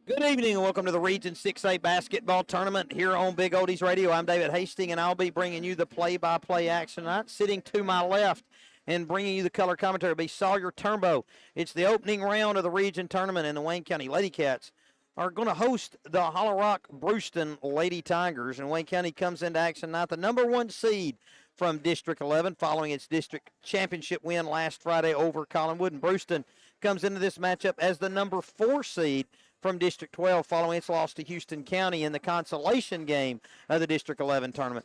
Good evening and welcome to the Region 6A basketball tournament here on Big Oldies Radio. I'm David Hastings and I'll be bringing you the play-by-play action tonight. Sitting to my left and bringing you the color commentary will be Sawyer Turnbow. It's the opening round of the Region tournament and the Wayne County Lady Cats are going to host the Rock-Bruceton Lady Tigers, and Wayne County comes into action tonight. The number one seed from District 11 following its district championship win last Friday over Collinwood, and Bruceton comes into this matchup as the number 4 seed from District 12 following its loss to Houston County in the consolation game of the District 11 tournament,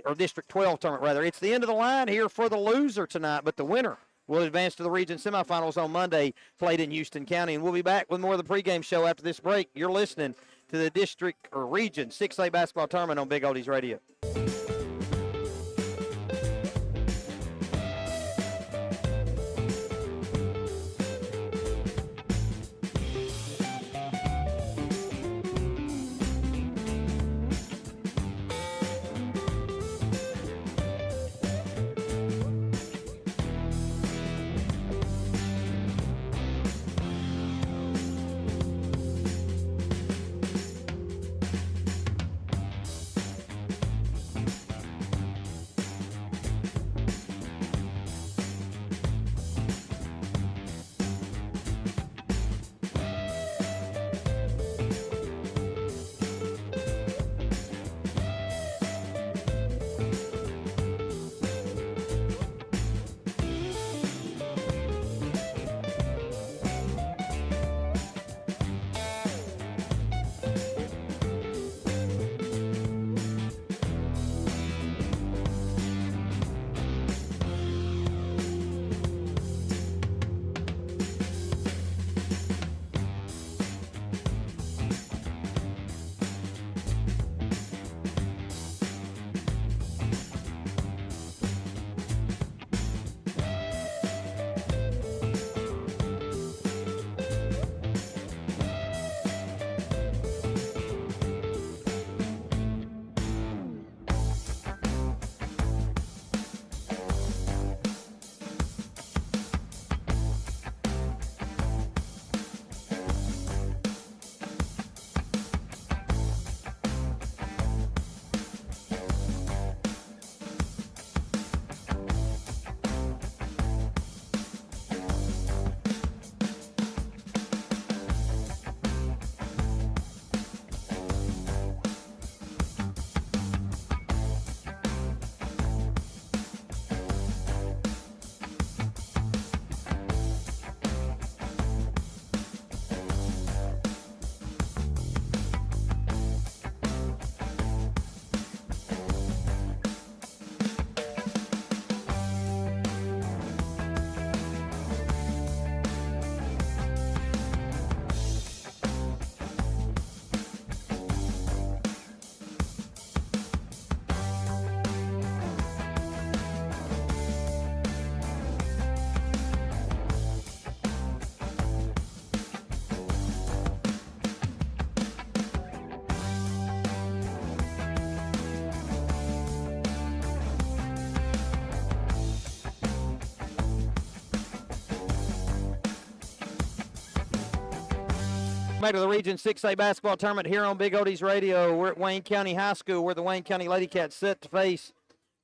or District 12 tournament rather. It's the end of the line here for the loser tonight, but the winner will advance to the region semifinals on Monday, played in Houston County. And we'll be back with more of the pregame show after this break. You're listening to the District or Region 6A basketball tournament on Big Oldies Radio. Back to the Region 6A basketball tournament here on Big Oldies Radio. We're at Wayne County High School where the Wayne County Lady Cats set to face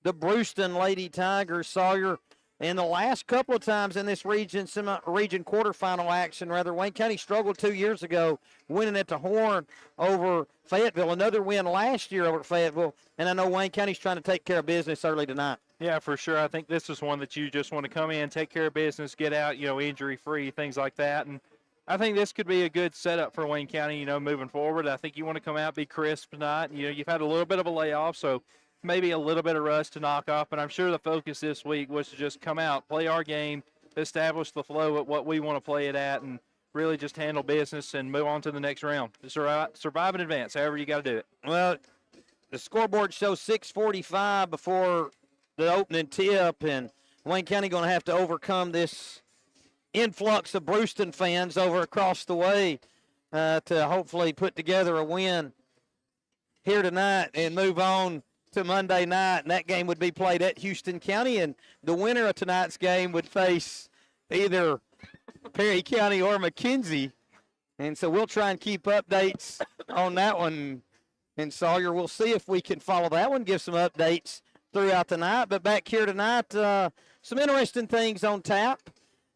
the Bruceton Lady Tigers. Sawyer, and the last couple of times in this region quarterfinal action, Wayne County struggled 2 years ago, winning at the Horn over Fayetteville. Another win last year over Fayetteville, and I know Wayne County's trying to take care of business early tonight. Yeah, for sure. I think this is one that you just want to come in, take care of business, get out, injury-free, things like that. And I think this could be a good setup for Wayne County, moving forward. I think you want to come out, be crisp tonight. You've had a little bit of a layoff, so maybe a little bit of rust to knock off. But I'm sure the focus this week was to just come out, play our game, establish the flow at what we want to play it at, and really just handle business and move on to the next round. Survive and advance, however you got to do it. Well, the scoreboard shows 6:45 before the opening tip, and Wayne County going to have to overcome this influx of Bruceton fans over across the way to hopefully put together a win here tonight and move on to Monday night. And that game would be played at Houston County, and the winner of tonight's game would face either Perry County or McKenzie And so we'll try and keep updates on that one. And Sawyer, we'll see if we can follow that one, give some updates throughout the night. But back here tonight, some interesting things on tap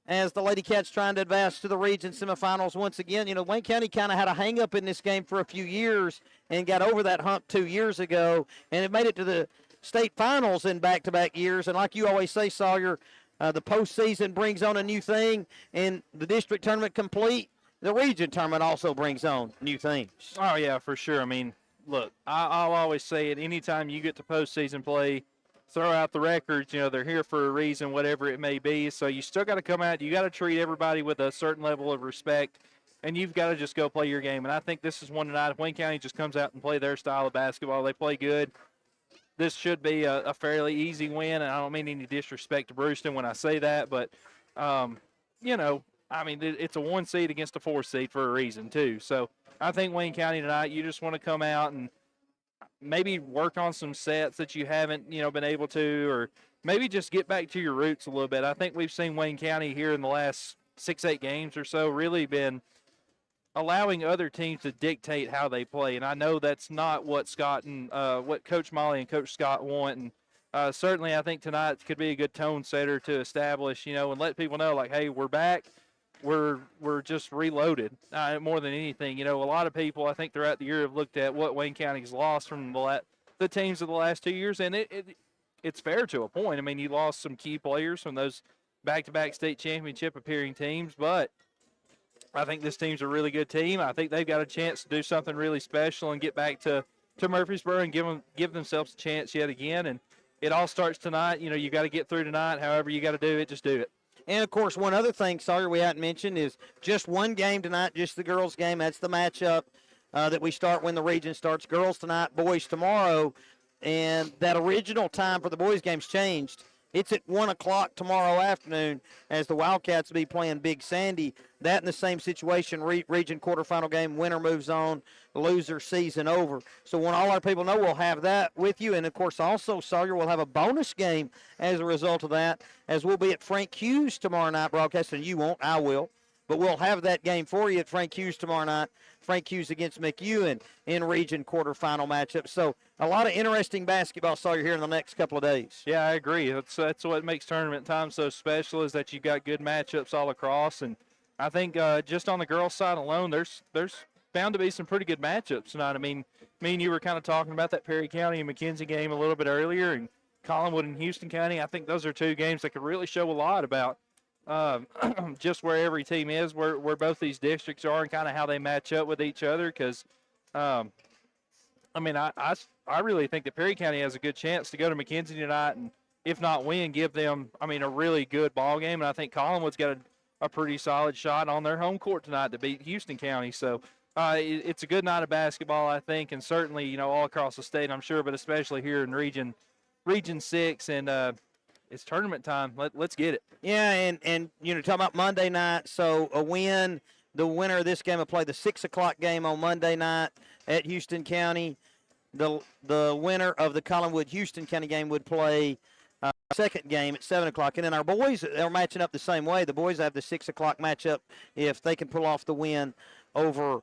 as the Lady Cats trying to advance to the region semifinals once again. You know, Wayne County kind of had a hang-up in this game for a few years and got over that hump 2 years ago, and it made it to the state finals in back-to-back years. And like you always say, Sawyer, the postseason brings on a new thing, and the district tournament complete, the region tournament also brings on new things. Oh, yeah, for sure. I mean, look, I'll always say it. Anytime you get to postseason play, throw out the records. You know, they're here for a reason, whatever it may be. So you still got to come out. You got to treat everybody with a certain level of respect, and you've got to just go play your game. And I think this is one tonight. If Wayne County just comes out and play their style of basketball, they play good, this should be a fairly easy win. And I don't mean any disrespect to Bruceton when I say that, but, you know, I mean, it's a 1 seed against a 4 seed for a reason, too. So I think Wayne County tonight, you just want to come out and maybe work on some sets that you haven't, you know, been able to, or maybe just get back to your roots a little bit. I think we've seen Wayne County here in the last 6-8 games or so really been allowing other teams to dictate how they play. And I know that's not what Scott and what Coach Molly and Coach Scott want. And certainly I think tonight could be a good tone setter to establish, you know, and let people know, like, hey, we're back. We're just reloaded more than anything. You know, a lot of people, I think, throughout the year have looked at what Wayne County's lost from the teams of the last 2 years, and it's fair to a point. I mean, you lost some key players from those back-to-back state championship appearing teams, but I think this team's a really good team. I think they've got a chance to do something really special and get back to Murfreesboro and give themselves a chance yet again. And it all starts tonight. You know, you got to get through tonight. However you got to do it, just do it. And, of course, one other thing, Sawyer, we hadn't mentioned is just one game tonight, just the girls' game. That's the matchup that we start when the region starts. Girls tonight, boys tomorrow. And that original time for the boys' game's changed. It's at 1 o'clock tomorrow afternoon as the Wildcats will be playing Big Sandy. That in the same situation, region quarterfinal game, winner moves on, loser season over. So when all our people know, we'll have that with you. And, of course, also, Sawyer will have a bonus game as a result of that, as we'll be at Frank Hughes tomorrow night broadcasting. You won't, I will. But we'll have that game for you at Frank Hughes tomorrow night. Frank Hughes against McEwen in region quarterfinal matchup. So a lot of interesting basketball, Sawyer, here in the next couple of days. Yeah, I agree. That's what makes tournament time so special, is that you've got good matchups all across. And I think just on the girls' side alone, there's bound to be some pretty good matchups tonight. I mean, me and you were kind of talking about that Perry County and McKenzie game a little bit earlier, and Collinwood and Houston County. I think those are two games that could really show a lot about just where every team is, where both these districts are, and kind of how they match up with each other. Because, I mean, I really think that Perry County has a good chance to go to McKenzie tonight, and if not win, give them, I mean, a really good ball game. And I think Collinwood's got a pretty solid shot on their home court tonight to beat Houston County. So it's a good night of basketball, I think, and certainly, you know, all across the state, I'm sure, but especially here in Region 6. And it's tournament time. Let's get it. Yeah, and you know, talking about Monday night, so a win, the winner of this game will play the 6 o'clock game on Monday night at Houston County. The winner of the Collinwood-Houston County game would play second game at 7 o'clock. And then our boys are matching up the same way. The boys have the 6 o'clock matchup if they can pull off the win over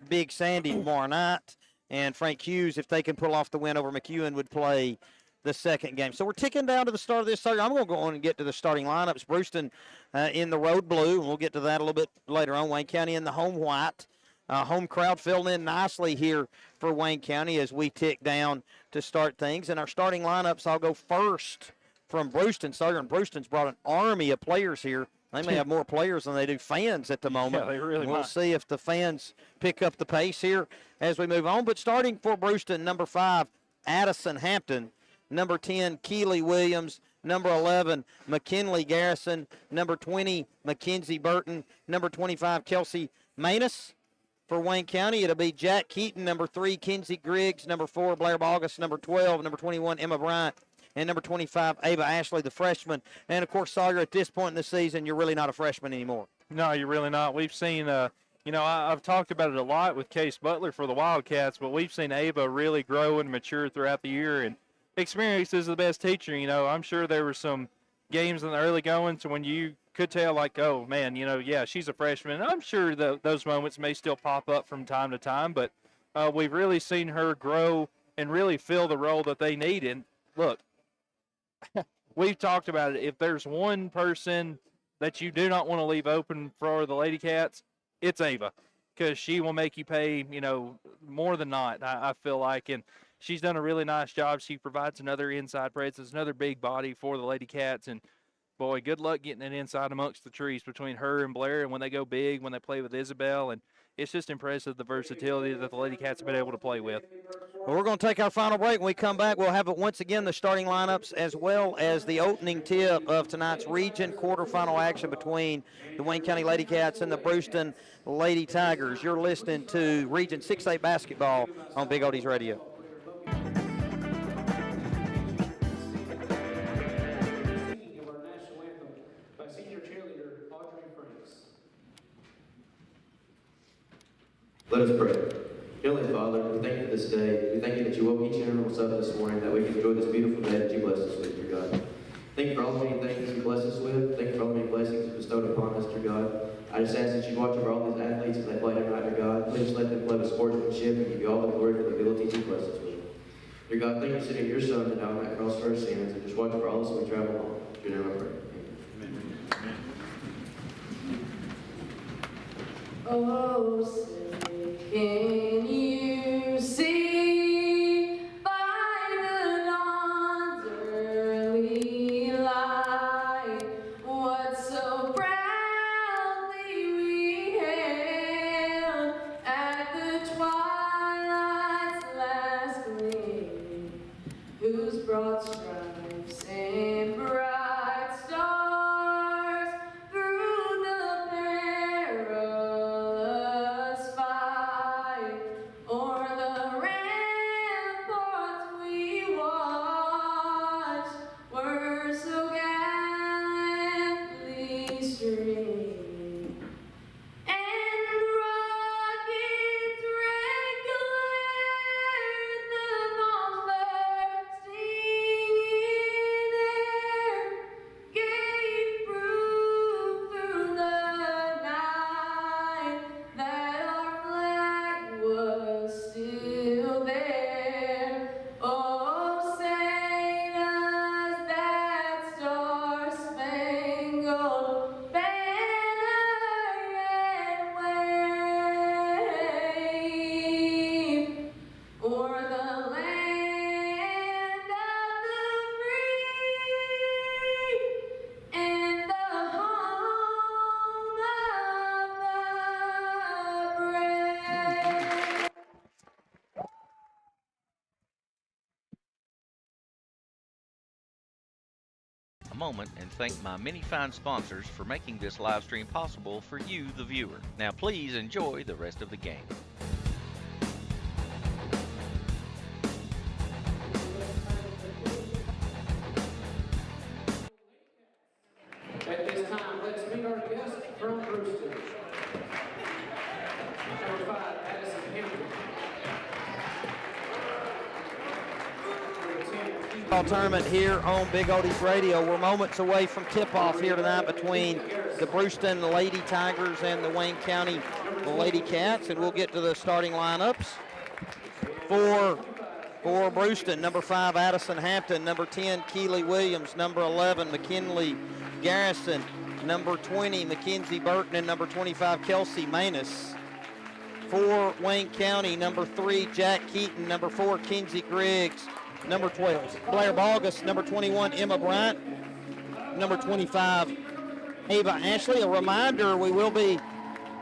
Big Sandy tomorrow night. And Frank Hughes, if they can pull off the win over McEwen, would play the second game. So we're ticking down to the start of this. I'm going to go on and get to the starting lineups. Bruceton in the road blue, and we'll get to that a little bit later on. Wayne County in the home white. Home crowd filling in nicely here for Wayne County as we tick down to start things. And our starting lineups, I'll go first from Bruceton. Sawyer and Bruceton's brought an army of players here. They may have more players than they do fans at the moment. Yeah, they really We'll might. see if the fans pick up the pace here as we move on. But starting for Bruceton, number 5, Addison Hampton. Number 10, Keeley Williams. Number 11, McKinley Garrison. Number 20, Mackenzie Burton. Number 25, Kelsey Manus. For Wayne County, it'll be Jack Keaton. Number 3, Kinsey Griggs. Number 4, Blair Bogus. Number 12, number 21, Emma Bryant. And number 25, Ava Ashley, the freshman. And, of course, Sawyer, at this point in the season, you're really not a freshman anymore. No, you're really not. We've seen, you know, I've talked about it a lot with Case Butler for the Wildcats, but we've seen Ava really grow and mature throughout the year. And experience is the best teacher. You know, I'm sure there were some games in the early goings when you could tell, like, oh, man, yeah, she's a freshman. I'm sure those moments may still pop up from time to time, but we've really seen her grow and really fill the role that they need. And, look, we've talked about it. If there's one person that you do not want to leave open for the Lady Cats, it's Ava, because she will make you pay, more than not, I feel like. And she's done a really nice job. She provides another inside presence, another big body for the Lady Cats. And, boy, good luck getting it inside amongst the trees between her and Blair. And when they go big, when they play with Isabel, and it's just impressive the versatility that the Lady Cats have been able to play with. Well, we're going to take our final break. When we come back, we'll have once again the starting lineups as well as the opening tip of tonight's region quarterfinal action between the Wayne County Lady Cats and the Bruceton Lady Tigers. You're listening to Region 6A basketball on Big Oldies Radio. Let us pray. Heavenly Father, we thank you for this day. We thank you that you woke each and every one of us up this morning, that we can enjoy this beautiful day that you blessed us with, dear God. Thank you for all the many things you blessed us with. Thank you for all the many blessings you bestowed upon us, dear God. I just ask that you watch over all these athletes as they play tonight, dear God. Please let them play with sportsmanship and give you all the glory for the abilities you blessed us with. Dear God, thank you for sending your Son to die on that cross for our sins, and just watch over all us as we travel along. In your name I pray. Amen. Oh, say, can you see by the dawn's early light what so proudly we hailed at the twilight's last gleam, whose broad stripes and bright stars through the perilous fight o'er the ramparts we watched were so gallantly streamed, and the rocket's red glare, the bombs bursting in air, gave proof through the night that our flag was still there. Oh, say does that star-spangled banner yet wave o'er the land of the free and the home of the brave? A moment and thank my many fine sponsors for making this live stream possible for you, the viewer. Now please enjoy the rest of the game. At this time, let's meet our guest from Rooston. Number 5, Addison Hampton. Number 10, Ball tournament here on Big Oldies Radio. We're moments away from tip-off here tonight between the Bruceton Lady Tigers and the Wayne County Lady Cats, and we'll get to the starting lineups for Bruceton. Number 5, Addison Hampton. Number 10, Keely Williams. Number 11, McKinley Garrison. Number 20, Mackenzie Burton. And number 25, Kelsey Manus. For Wayne County, number 3, Jack Keaton. Number 4, Kinsey Griggs. Number 12, Blair Balgus. Number 21, Emma Bryant. Number 25, Ava Ashley. A reminder, we will be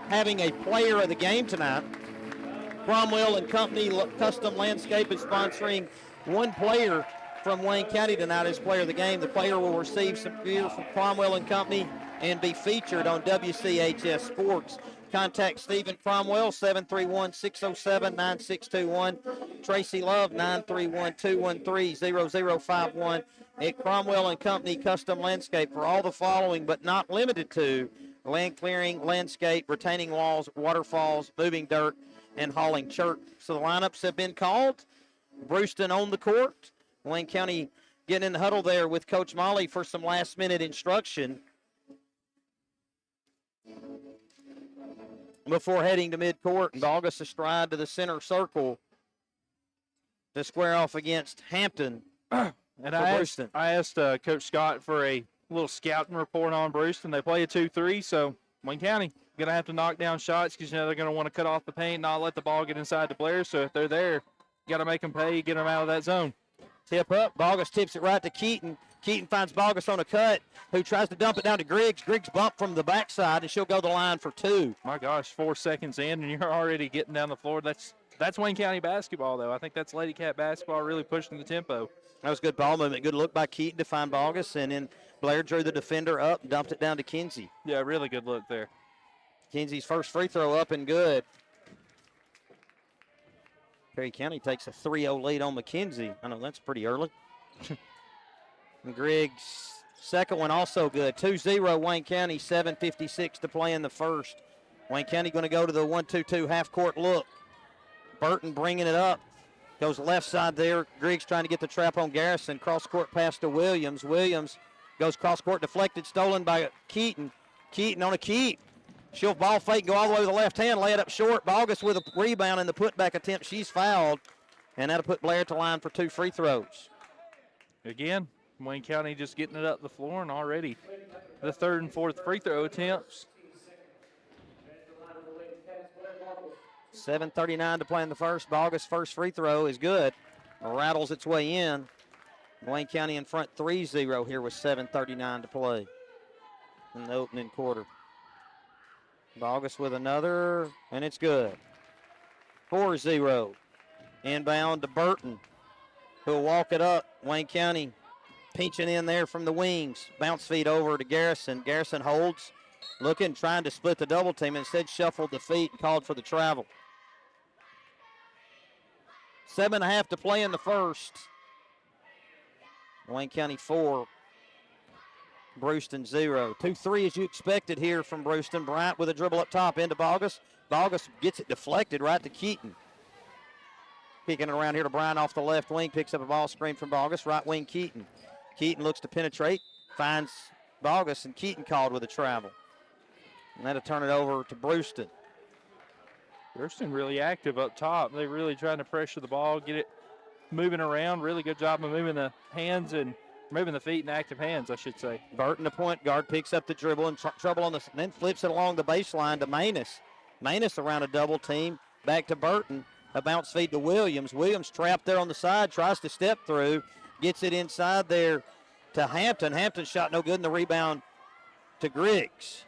having a player of the game tonight. Cromwell and Company Custom Landscape is sponsoring one player from Wayne County tonight as player of the game. The player will receive some gear from Cromwell and Company and be featured on WCHS Sports. Contact Stephen Cromwell, 731-607-9621. Tracy Love, 931-213-0051. At Cromwell and Company Custom Landscape for all the following, but not limited to: land clearing, landscape, retaining walls, waterfalls, moving dirt, and hauling church. So the lineups have been called. Bruceton on the court. Wayne County getting in the huddle there with Coach Molly for some last-minute instruction. before heading to midcourt. And Bogus astride to the center circle to square off against Hampton. And for I Bruceton. asked Coach Scott for a little scouting report on Bruceton. They play a 2-3, so Wayne County going to have to knock down shots because, they're going to want to cut off the paint, not let the ball get inside the players. So if they're there, you got to make them pay, get them out of that zone. Tip up. Bogus tips it right to Keaton. Keaton finds Bogus on a cut, who tries to dump it down to Griggs. Griggs bumped from the backside, and she'll go the line for 2. My gosh, 4 seconds in, and you're already getting down the floor. That's Wayne County basketball, though. I think that's Lady Cat basketball really pushing the tempo. That was good ball movement. Good look by Keaton to find Bogus, and then Blair drew the defender up and dumped it down to Kinsey. Yeah, really good look there. Kinsey's first free throw up and good. Perry County takes a 3-0 lead on McKenzie. I know that's pretty early. And Griggs' second one also good. 2-0 Wayne County, 7:56 to play in the first. Wayne County going to go to the 1-2-2 half-court look. Burton bringing it up. Goes left side there. Griggs trying to get the trap on Garrison. Cross-court pass to Williams. Williams goes cross-court deflected, stolen by Keaton. Keaton on a keep. She'll ball fake, go all the way with the left hand, lay it up short. Bogus with a rebound in the putback attempt. She's fouled, and that'll put Blair to line for 2 free throws. Again, Wayne County just getting it up the floor, and already the third and fourth free throw attempts. 7:39 to play in the first. Bogus' first free throw is good. Rattles its way in. Wayne County in front 3-0 here with 7:39 to play in the opening quarter. Bogus with another, and it's good. 4-0. Inbound to Burton, who'll walk it up. Wayne County pinching in there from the wings. Bounce feed over to Garrison. Garrison holds, looking, trying to split the double team. Instead, shuffled the feet and called for the travel. 7.5 to play in the first. Wayne County 4. Bruceton 0. 2-3 as you expected here from Bruceton. Bryant with a dribble up top into Bogus. Bogus gets it deflected right to Keaton. Kicking it around here to Bryant off the left wing. Picks up a ball screen from Bogus. Right wing Keaton. Keaton looks to penetrate. Finds Bogus, and Keaton called with a travel. And that'll turn it over to Bruceton. Bruceton really active up top. They're really trying to pressure the ball, get it moving around. Really good job of moving the hands and moving the feet and active hands, I should say. Burton, the point guard, picks up the dribble and trouble on the, then flips it along the baseline to Manus. Manus around a double team, back to Burton. A bounce feed to Williams. Williams trapped there on the side, tries to step through, gets it inside there to Hampton. Hampton's shot no good, and the rebound to Griggs.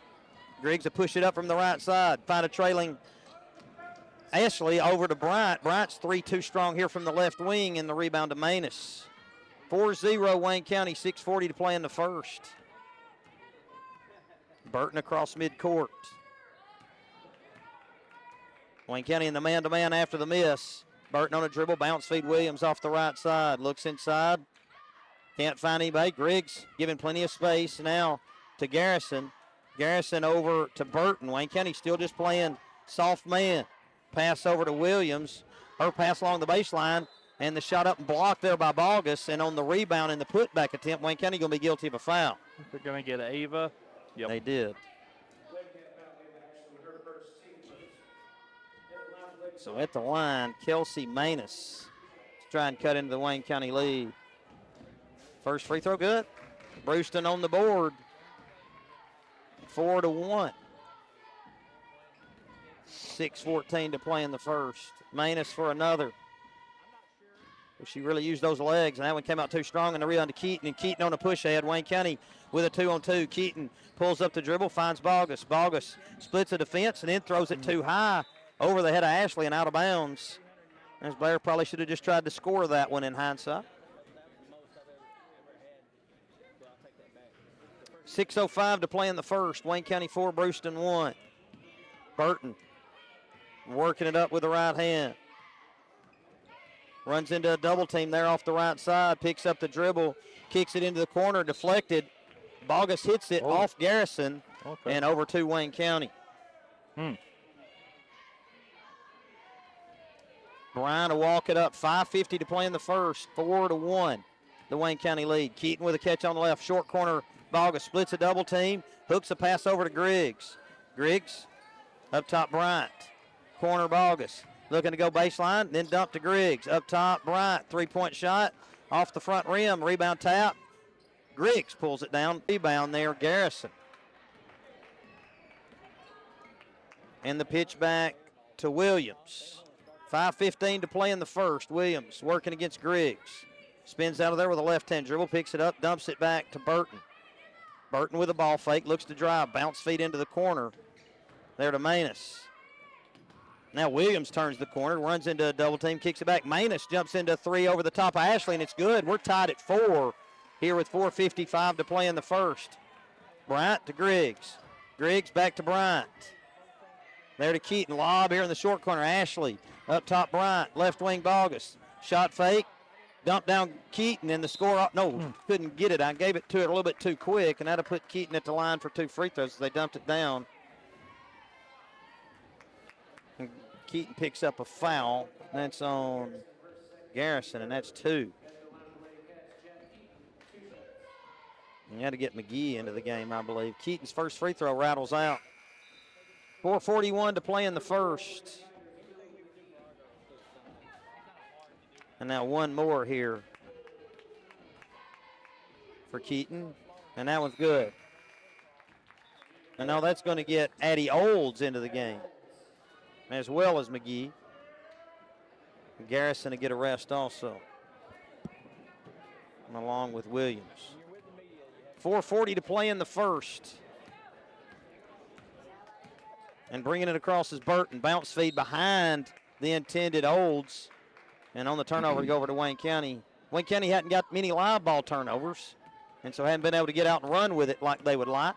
Griggs will push it up from the right side, find a trailing Ashley over to Bryant. Bryant's 3-2 strong here from the left wing, and the rebound to Manus. 4-0 Wayne County, 6:40 to play in the first. Burton across midcourt. Wayne County in the man-to-man after the miss. Burton on a dribble, bounce feed Williams off the right side. Looks inside, can't find anybody. Griggs giving plenty of space now to Garrison. Garrison over to Burton. Wayne County still just playing soft man. Pass over to Williams. Her pass along the baseline, and the shot up and blocked there by Bogus. And on the rebound and the putback attempt, Wayne County going to be guilty of a foul. They're going to get Ava. Yep. They did. So at the line, Kelsey Manus to try and cut into the Wayne County lead. First free throw good. Bruceton on the board. 4-1. 6:14 to play in the first. Manus for another. She really used those legs, and that one came out too strong, and the rebound to Keaton, and Keaton on a push ahead. Wayne County with a 2-on-2. Keaton pulls up the dribble, finds Bogus. Bogus splits a defense and then throws it too high over the head of Ashley and out of bounds. As Blair probably should have just tried to score that one in hindsight. 6:05 to play in the first. Wayne County 4, Bruceton 1. Burton working it up with the right hand. Runs into a double team there off the right side. Picks up the dribble. Kicks it into the corner. Deflected. Bogus hits it off Garrison and over to Wayne County. Bryan to walk it up. 5:50 to play in the first. 4-1. The Wayne County lead. Keaton with a catch on the left. Short corner. Bogus splits a double team. Hooks a pass over to Griggs. Griggs. Up top, Bryant. Corner, Bogus. Looking to go baseline, then dump to Griggs. Up top, Bryant. Three-point shot. Off the front rim. Rebound tap. Griggs pulls it down. Rebound there, Garrison. And the pitch back to Williams. 5:15 to play in the first. Williams working against Griggs. Spins out of there with a left-hand dribble. Picks it up, dumps it back to Burton. Burton with a ball fake. Looks to drive. Bounce feed into the corner. There to Manus. Now Williams turns the corner, runs into a double team, kicks it back. Manus jumps into three over the top of Ashley, and it's good. We're tied at 4 here with 4:55 to play in the first. Bryant to Griggs. Griggs back to Bryant. There to Keaton. Lob here in the short corner. Ashley up top, Bryant. Left wing, Bogus. Shot fake. Dump down Keaton, and the score. No, couldn't get it. I gave it to it a little bit too quick, and that'll put Keaton at the line for 2 free throws. So they dumped it down. And Keaton picks up a foul. That's on Garrison, and that's 2. You had to get McGee into the game, I believe. Keaton's first free throw rattles out. 4:41 to play in the first. And now one more here for Keaton. And that one's good. And now that's going to get Addie Olds into the game, as well as McGee. Garrison to get a rest also, and along with Williams. 4:40 to play in the first. And bringing it across is Burton. Bounce feed behind the intended Olds. And on the turnover, to go over to Wayne County. Wayne County hadn't got many live ball turnovers, and so hadn't been able to get out and run with it like they would like.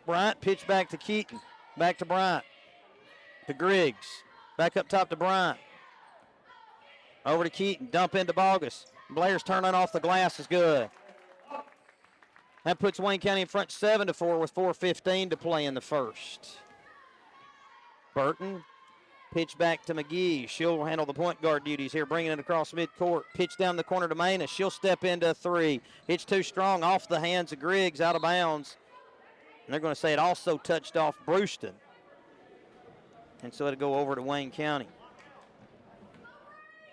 Bryant pitch back to Keaton. Back to Bryant. To Griggs. Back up top to Bryant. Over to Keaton. Dump into Bogus. Blair's turning off the glass is good. That puts Wayne County in front 7-4 with 4:15 to play in the first. Burton. Pitch back to McGee. She'll handle the point guard duties here, bringing it across midcourt. Pitch down the corner to Manus. She'll step into a three. It's too strong, off the hands of Griggs, out of bounds. And they're going to say it also touched off Bruceton. And so it'll go over to Wayne County.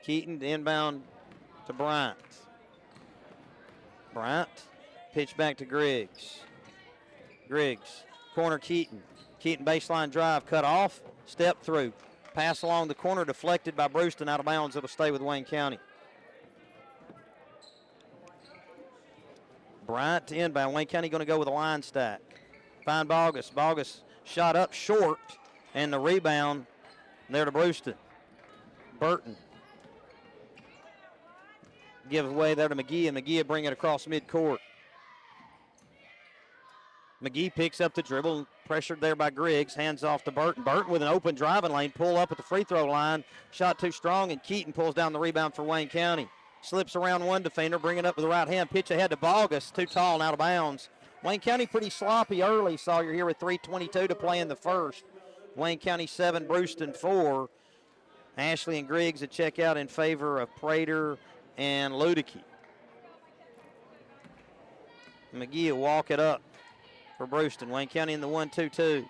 Keaton inbound to Bryant. Bryant, pitch back to Griggs. Griggs, corner Keaton. Keaton baseline drive, cut off, step through. Pass along the corner, deflected by Bruceton, out of bounds. It'll stay with Wayne County. Bryant to inbound. Wayne County going to go with a line stack. Find Bogus. Bogus shot up short, and the rebound there to Bruceton. Burton gives away there to McGee, and McGee will bring it across midcourt. McGee picks up the dribble, pressured there by Griggs, hands off to Burton. Burton with an open driving lane, pull up at the free throw line. Shot too strong, and Keaton pulls down the rebound for Wayne County. Slips around one defender, bring it up with the right hand. Pitch ahead to Bogus, too tall and out of bounds. Wayne County pretty sloppy early, Sawyer, here with 3:22 to play in the first. Wayne County 7, Bruceton 4. Ashley and Griggs a check out in favor of Prater and Ludicky. McGee will walk it up for Bruceton. Wayne County in the 1-2-2.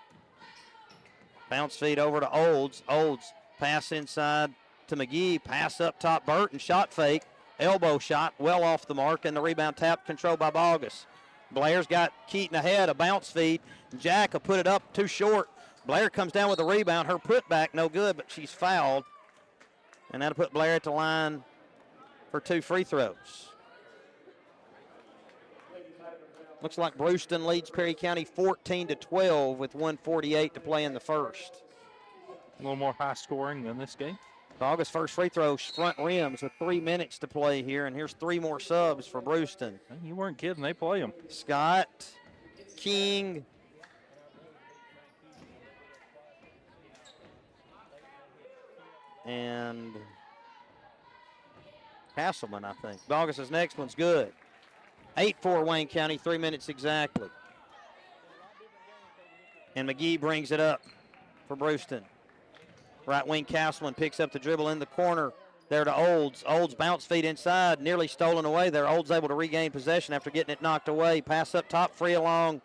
Bounce feed over to Olds. Olds pass inside to McGee. Pass up top, Burton. Shot fake. Elbow shot well off the mark, and the rebound tap controlled by Bogus. Blair's got Keaton ahead. A bounce feed. Jack will put it up too short. Blair comes down with a rebound. Her putback no good, but she's fouled. And that'll put Blair at the line for 2 free throws. Looks like Bruceton leads Perry County 14-12 with 1:48 to play in the first. A little more high scoring than this game. August first free throw, front rims with 3 minutes to play here, and here's 3 more subs for Bruceton. You weren't kidding, they play them. Scott, King, and Castleman, I think. August's next one's good. 8-4 Wayne County, 3 minutes exactly. And McGee brings it up for Bruceton. Right wing Castleman picks up the dribble in the corner there to Olds. Olds bounce feed inside, nearly stolen away there. Olds able to regain possession after getting it knocked away. Pass up top, free along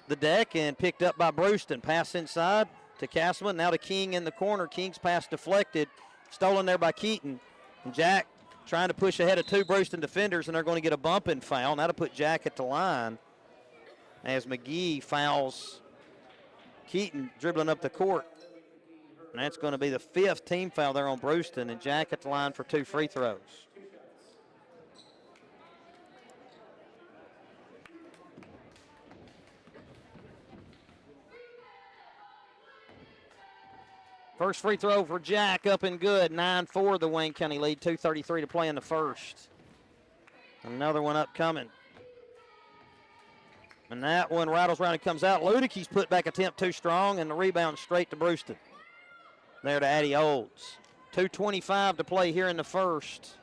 the deck and picked up by Bruceton. Pass inside to Castleman, now to King in the corner. King's pass deflected, stolen there by Keaton. And Jack trying to push ahead of two Bruceton defenders, and they're going to get a bumping foul. Now to put Jack at the line as McGee fouls Keaton dribbling up the court. And that's going to be the 5th team foul there on Bruceton, and Jack at the line for 2 free throws. First free throw for Jack, up and good. 9-4 the Wayne County lead. 2:33 to play in the first. Another one upcoming. And that one rattles around and comes out. Ludicke's put back attempt too strong, and the rebound straight to Bruceton. There to Addie Olds. 2:25 to play here in the first.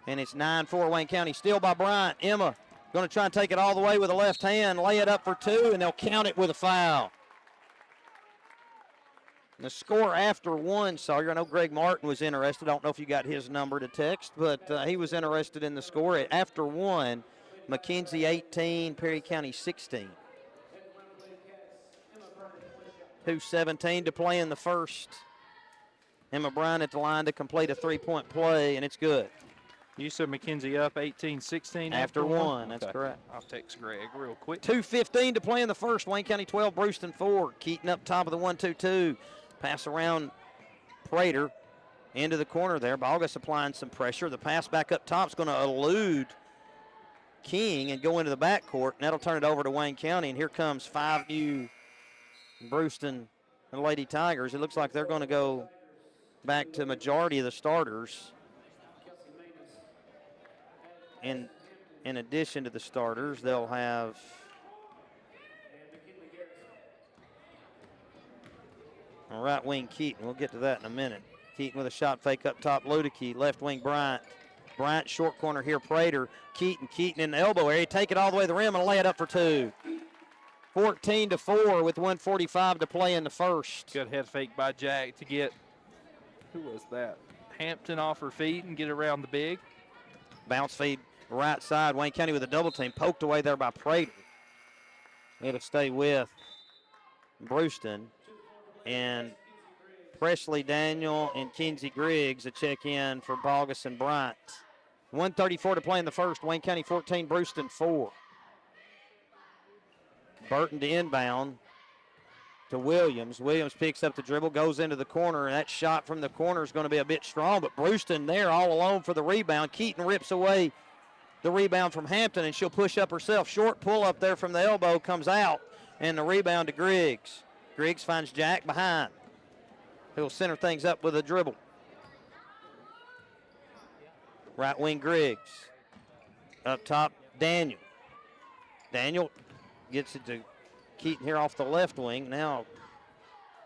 And it's 9-4 Wayne County. Steal by Bryant. Emma going to try and take it all the way with the left hand, lay it up for 2, and they'll count it with a foul. The score after 1, Sawyer. I know Greg Martin was interested. I don't know if you got his number to text, but he was interested in the score. After 1, McKenzie 18, Perry County 16. 2:17 to play in the first. Emma Bryant at the line to complete a 3-point play, and it's good. You said McKenzie up 18-16 After 1, that's correct. I'll text Greg real quick. 2:15 to play in the first. Wayne County 12, Bruceton 4. Keaton up top of the 1-2-2. Pass around Prater into the corner there. Balgas applying some pressure. The pass back up top is going to elude King and go into the backcourt, and that'll turn it over to Wayne County. And here comes 5U Bruceton and Lady Tigers. It looks like they're going to go back to majority of the starters. In addition to the starters, they'll have right wing Keaton. We'll get to that in a minute. Keaton with a shot fake up top. Ludicky, left wing Bryant. Bryant short corner here. Prater. Keaton in the elbow area. Take it all the way to the rim and lay it up for 2. 14-4 with 1:45 to play in the first. Good head fake by Jack to get, who was that? Hampton off her feet and get around the big. Bounce feed right side. Wayne County with a double team. Poked away there by Prater. It'll stay with Bruceton. And Presley Daniel and Kinsey Griggs a check in for Balgas and Bryant. 1:34 to play in the first. Wayne County 14, Bruceton 4. Burton to inbound to Williams. Williams picks up the dribble, goes into the corner, and that shot from the corner is going to be a bit strong, but Bruceton there all alone for the rebound. Keaton rips away the rebound from Hampton, and she'll push up herself. Short pull up there from the elbow, comes out, and the rebound to Griggs. Griggs finds Jack behind. He'll center things up with a dribble. Right wing Griggs. Up top, Daniel. Daniel gets it to Keaton here off the left wing. Now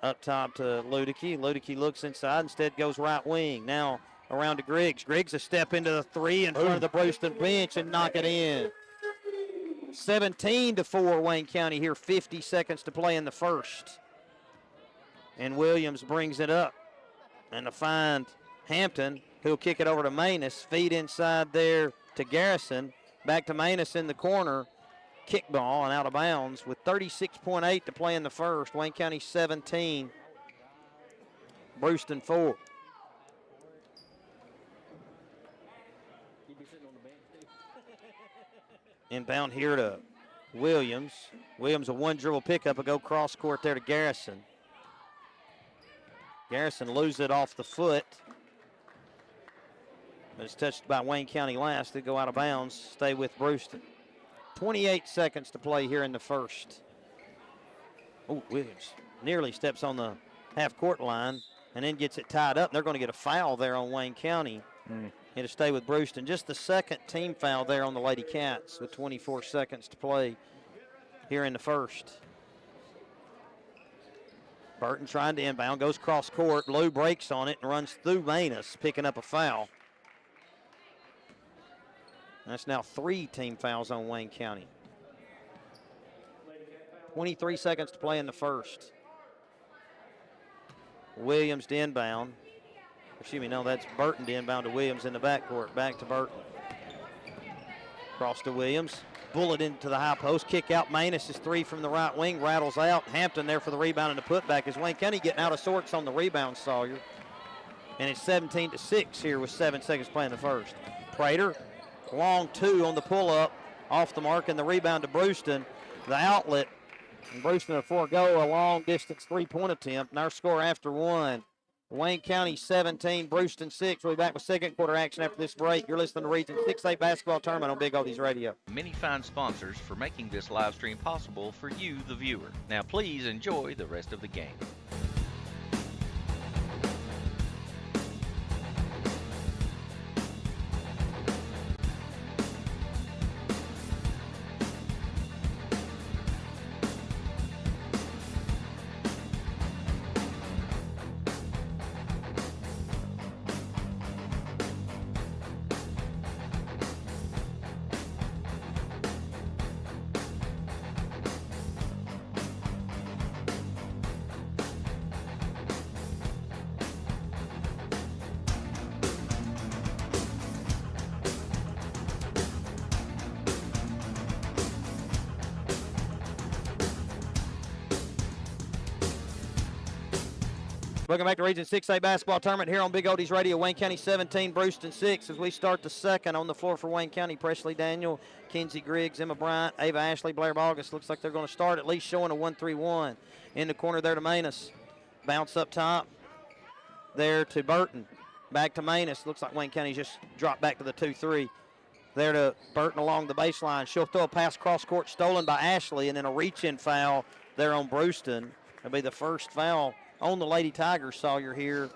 up top to Ludicky. Ludicky looks inside, instead goes right wing. Now around to Griggs. Griggs a step into the 3 in front of the Bruceton bench and knock it in. 17-4 Wayne County here, 50 seconds to play in the first. And Williams brings it up. And to find Hampton, who'll kick it over to Manus. Feed inside there to Garrison. Back to Manus in the corner. Kickball and out of bounds with 36.8 to play in the first. Wayne County 17, Bruceton 4. Inbound here to Williams. Williams a one dribble pickup, a go cross court there to Garrison. Garrison loses it off the foot. But it's touched by Wayne County last. They go out of bounds, stay with Bruceton. 28 seconds to play here in the first. Oh, Williams nearly steps on the half-court line and then gets it tied up. They're going to get a foul there on Wayne County. It'll stay with Bruceton. Just the second team foul there on the Lady Cats with 24 seconds to play here in the first. Burton trying to inbound, goes cross court. Lou breaks on it and runs through Manus, picking up a foul. That's now 3 team fouls on Wayne County. 23 seconds to play in the first. Williams to inbound. Excuse me, no, that's Burton to inbound to Williams in the backcourt. Back to Burton. Cross to Williams. Bullet into the high post. Kick out. Manus is 3 from the right wing. Rattles out. Hampton there for the rebound and the putback. As Wayne County getting out of sorts on the rebound, Sawyer. And it's 17-6 here with 7 seconds playing the first. Prater, long 2 on the pull-up. Off the mark and the rebound to Bruceton. The outlet. And Bruceton to forego a long-distance three-point attempt. And our score after 1. Wayne County 17, Bruceton 6. We'll be back with second quarter action after this break. You're listening to Region 6A Basketball Tournament on Big Oldies Radio. Many fine sponsors for making this live stream possible for you, the viewer. Now please enjoy the rest of the game. Welcome back to Region 6A Basketball Tournament here on Big Oldies Radio. Wayne County 17, Bruceton 6. As we start the second on the floor for Wayne County, Presley Daniel, Kenzie Griggs, Emma Bryant, Ava Ashley, Blair Bogus. Looks like they're going to start at least showing a 1-3-1. In the corner there to Manus. Bounce up top there to Burton. Back to Manus. Looks like Wayne County just dropped back to the 2-3. There to Burton along the baseline. She'll throw a pass cross court stolen by Ashley, and then a reach-in foul there on Bruceton. That'll be the first foul on the Lady Tigers, Sawyer, here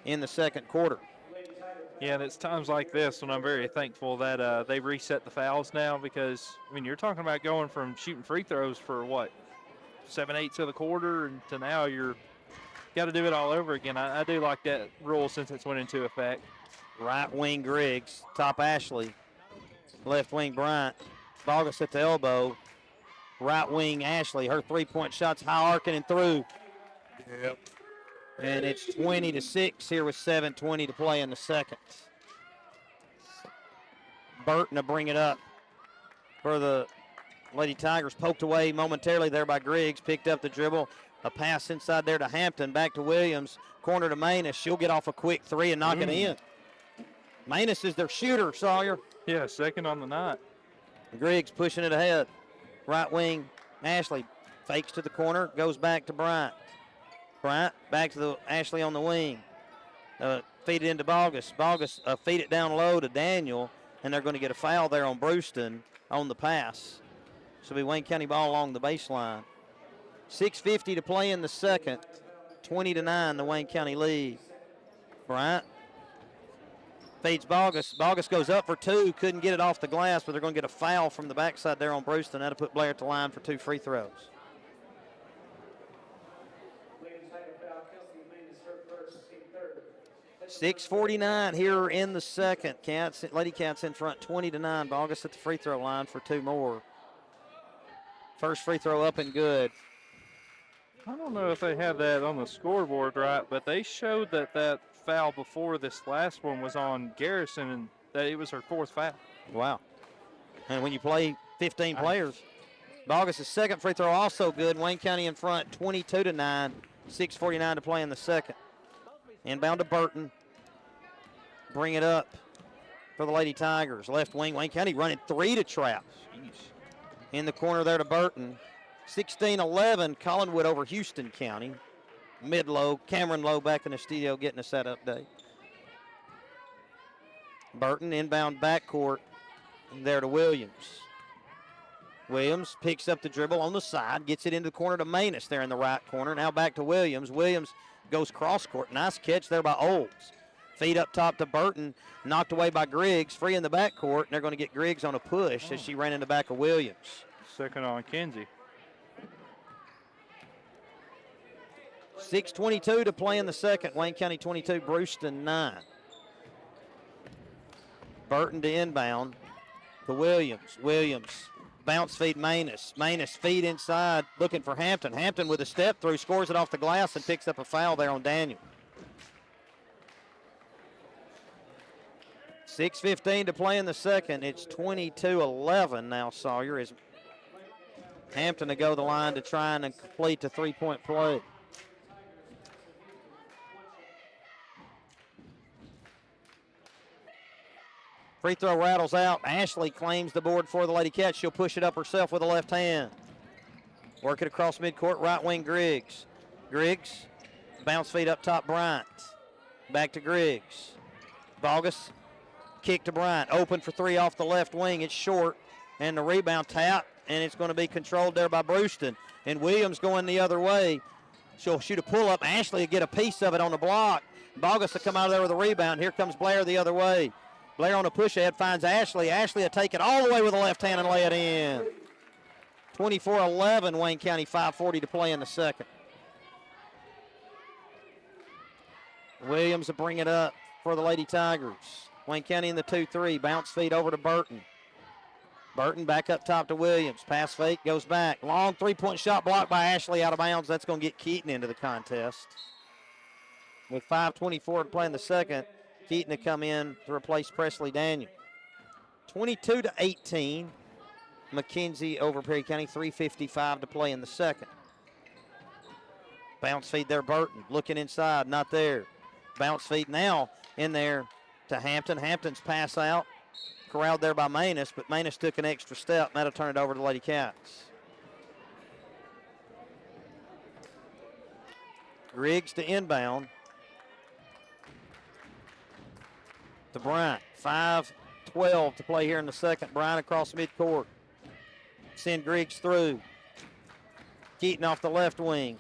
in the second quarter. Yeah, and it's times like this when I'm very thankful that they reset the fouls now, because, I mean, you're talking about going from shooting free throws for, 7/8 of the quarter, and to now you're got to do it all over again. I do like that rule since it's went into effect. Right wing Griggs, top Ashley. Left wing Bryant. Bogus at the elbow. Right wing Ashley. Her three-point shot's high arcing and through. Yep. And it's 20-6 here with 7:20 to play in the second. Burton to bring it up for the Lady Tigers. Poked away momentarily there by Griggs. Picked up the dribble. A pass inside there to Hampton. Back to Williams. Corner to Manus. She'll get off a quick three and knock it in. Manus is their shooter, Sawyer. Yeah, second on the night. Griggs pushing it ahead. Right wing Ashley fakes to the corner. Goes back to Bryant. Bryant back to the Ashley on the wing. Feed it into Bogus. Bogus feed it down low to Daniel, and they're going to get a foul there on Bruceton on the pass. So it'll be Wayne County ball along the baseline. 6:50 to play in the second. 20-9, the Wayne County lead. Bryant feeds Bogus. Bogus goes up for 2. Couldn't get it off the glass, but they're going to get a foul from the backside there on Bruceton. That'll put Blair at the line for 2 free throws. 6:49 here in the second. Lady Cats in front 20-9. Bogus at the free throw line for 2 more. First free throw up and good. I don't know if they have that on the scoreboard right, but they showed that foul before this last one was on Garrison, and that it was her 4th foul. Wow. And when you play 15 players, Bogus' second free throw also good. Wayne County in front 22-9. 6:49 to play in the second. Inbound to Burton. Bring it up for the Lady Tigers. Left wing, Wayne County running 3 to trap. In the corner there to Burton. 16-11, Collinwood over Houston County. Mid-low, Cameron Lowe back in the studio getting us that update. Burton inbound backcourt there to Williams. Williams picks up the dribble on the side, gets it into the corner to Manus there in the right corner. Now back to Williams. Williams goes cross court. Nice catch there by Olds. Feed up top to Burton, knocked away by Griggs, free in the backcourt, and they're going to get Griggs on a push as she ran in the back of Williams. Second on Kenzie. 6:22 to play in the second. Wayne County 22, Bruceton 9. Burton to inbound to Williams. Williams bounce feed Manus. Manus feed inside looking for Hampton. Hampton with a step through, scores it off the glass and picks up a foul there on Daniel. 6:15 to play in the second. It's 22-11 now, Sawyer, as Hampton to go the line to try and complete the three-point play. Free throw rattles out. Ashley claims the board for the Lady Cats. She'll push it up herself with the left hand. Work it across midcourt, right wing Griggs. Griggs, bounce feed up top, Bryant. Back to Griggs. Bogus, kick to Bryant. Open for three off the left wing. It's short, and the rebound tap, and it's going to be controlled there by Bruceton. And Williams going the other way. She'll shoot a pull-up. Ashley will get a piece of it on the block. Bogus will come out of there with a rebound. Here comes Blair the other way. Blair on a push ahead finds Ashley. Ashley will take it all the way with the left hand and lay it in. 24-11, Wayne County, 5:40 to play in the second. Williams will bring it up for the Lady Tigers. Wayne County in the 2-3. Bounce feed over to Burton. Burton back up top to Williams. Pass fake, goes back. Long three-point shot blocked by Ashley out of bounds. That's going to get Keaton into the contest. With 5:24 to play in the second, Keaton to come in to replace Presley Daniel. 22-18. McKenzie over Perry County. 3:55 to play in the second. Bounce feed there, Burton. Looking inside, not there. Bounce feed now in there to Hampton. Hampton's pass out. Corralled there by Manus, but Manus took an extra step, and that'll turn it over to the Lady Cats. Griggs to inbound. To Bryant. 5:12 to play here in the second. Bryant across midcourt. Send Griggs through. Keaton off the left wing.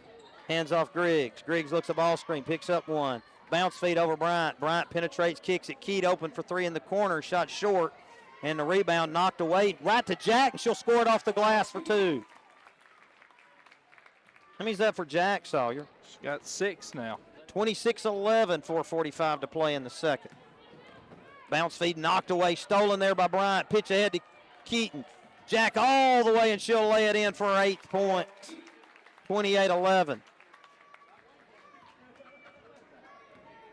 Hands off Griggs. Griggs looks a ball screen, picks up one. Bounce feed over Bryant. Bryant penetrates, kicks it. Keat open for three in the corner. Shot short. And the rebound knocked away. Right to Jack, and she'll score it off the glass for two. How many's that for Jack, Sawyer? She's got 6 now. 26-11, 4:45 to play in the second. Bounce feed knocked away, stolen there by Bryant. Pitch ahead to Keaton. Jack all the way, and she'll lay it in for her 8th point. 28-11.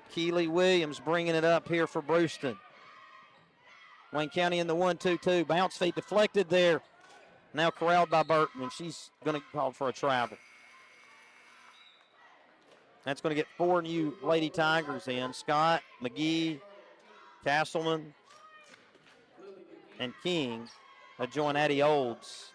Keely Williams bringing it up here for Bruceton. Wayne County in the 1-2-2. Bounce feed deflected there. Now corralled by Burton, and she's going to call for a travel. That's going to get 4 new Lady Tigers in. Scott, McGee, Castleman, and King join Addie Olds.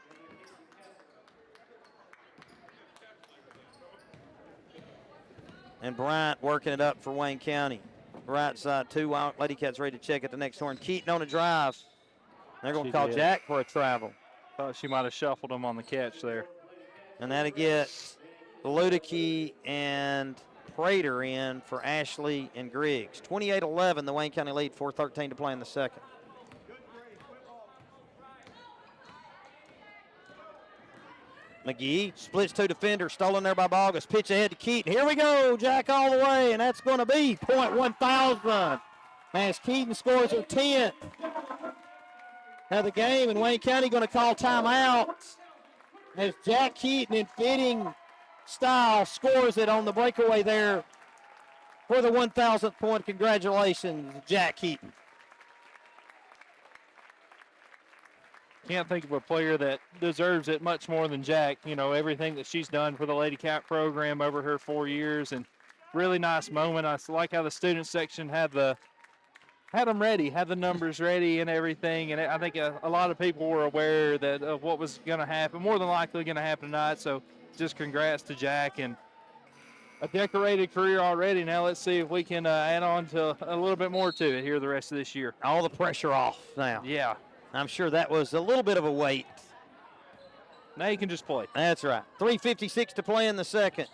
And Bryant working it up for Wayne County. Right side, 2 out. Lady Cats ready to check at the next horn. Keaton on the drive. They're going to call Jack for a travel. Thought she might have shuffled him on the catch there. And that'll get Ludicky and Prater in for Ashley and Griggs. 28-11, the Wayne County lead, 4:13 to play in the second. McGee splits 2 defenders, stolen there by Bogus. Pitch ahead to Keaton. Here we go, Jack all the way, and that's going to be .1000 as Keaton scores her 10th of the game, and Wayne County going to call timeout as Jack Keaton in fitting style scores it on the breakaway there for the 1,000th point. Congratulations, Jack Keaton. Can't think of a player that deserves it much more than Jack. You know, everything that she's done for the Lady Cat program over her 4 years, and really nice moment. I like how the student section had them ready, had the numbers ready and everything. And I think a lot of people were aware of what was going to happen, more than likely going to happen tonight. So just congrats to Jack, and a decorated career already. Now let's see if we can add on to a little bit more to it here the rest of this year. All the pressure off now. Yeah. I'm sure that was a little bit of a weight. Now you can just play. That's right. 3:56 to play in the second.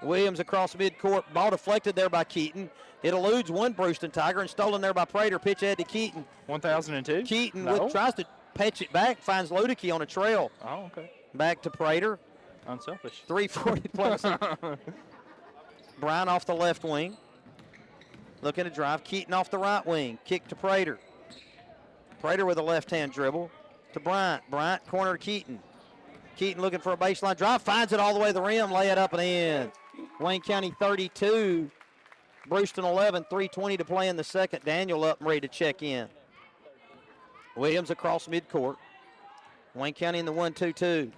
Williams across midcourt. Ball deflected there by Keaton. It eludes one Bruceton Tiger and stolen there by Prater. Pitch ahead to Keaton. 1002? Keaton No. tries to pitch it back. Finds Ludicky on a trail. Oh, okay. Back to Prater. Unselfish. 3:40 to play. Brown off the left wing. Looking to drive. Keaton off the right wing. Kick to Prater. Prater with a left-hand dribble to Bryant. Bryant, corner to Keaton. Keaton looking for a baseline drive. Finds it all the way to the rim. Lay it up and in. Wayne County 32. Bruceton 11, 3:20 to play in the second. Daniel up and ready to check in. Williams across midcourt. Wayne County in the 1-2-2.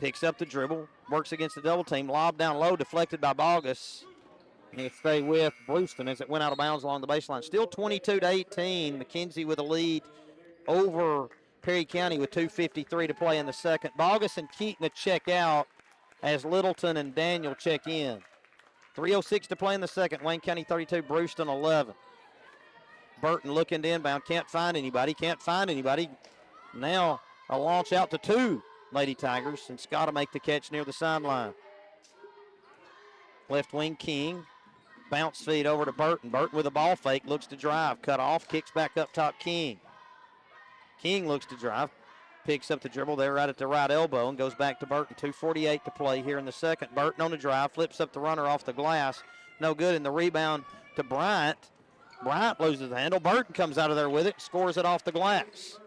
Picks up the dribble, works against the double team. Lob down low, deflected by Bogus. And he'll stay with Bruceton as it went out of bounds along the baseline. Still 22-18. McKenzie with a lead over Perry County with 2:53 to play in the second. Bogus and Keaton to check out as Littleton and Daniel check in. 3:06 to play in the second. Wayne County 32, Bruceton 11. Burton looking to inbound. Can't find anybody. Now a launch out to two Lady Tigers, and Scott will make the catch near the sideline. Left wing King. Bounce feed over to Burton. Burton with a ball fake. Looks to drive. Cut off. Kicks back up top King. King looks to drive. Picks up the dribble there right at the right elbow and goes back to Burton. 2:48 to play here in the second. Burton on the drive. Flips up the runner off the glass. No good. And the rebound to Bryant. Bryant loses the handle. Burton comes out of there with it. Scores it off the glass.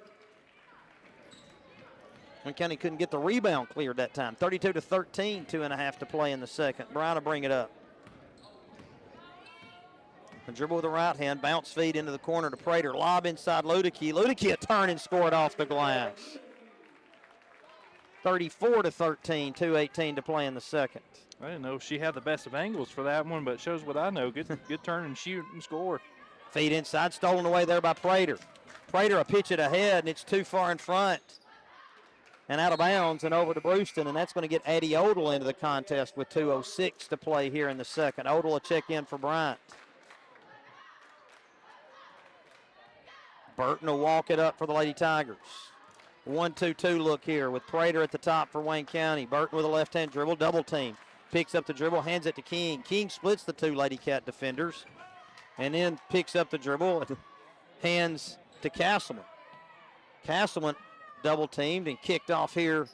Wayne County couldn't get the rebound cleared that time. 32-13, 2.5 to play in the second. Bryant will bring it up. A dribble with the right hand, bounce feed into the corner to Prater. Lob inside Ludicky. Ludicky a turn and scored off the glass. 34-13, 2:18 to play in the second. I didn't know she had the best of angles for that one, but shows what I know. Good turn and shoot and score. Feed inside, stolen away there by Prater. Prater a pitch it ahead, and it's too far in front. And out of bounds and over to Bruceton, and that's going to get Addie Odell into the contest with 2:06 to play here in the second. Odell will check in for Bryant. Burton will walk it up for the Lady Tigers. 1-2-2 look here with Prater at the top for Wayne County. Burton with a left-hand dribble, double team. Picks up the dribble, hands it to King. King splits the two Lady Cat defenders and then picks up the dribble, hands to Castleman. Castleman double teamed and kicked off here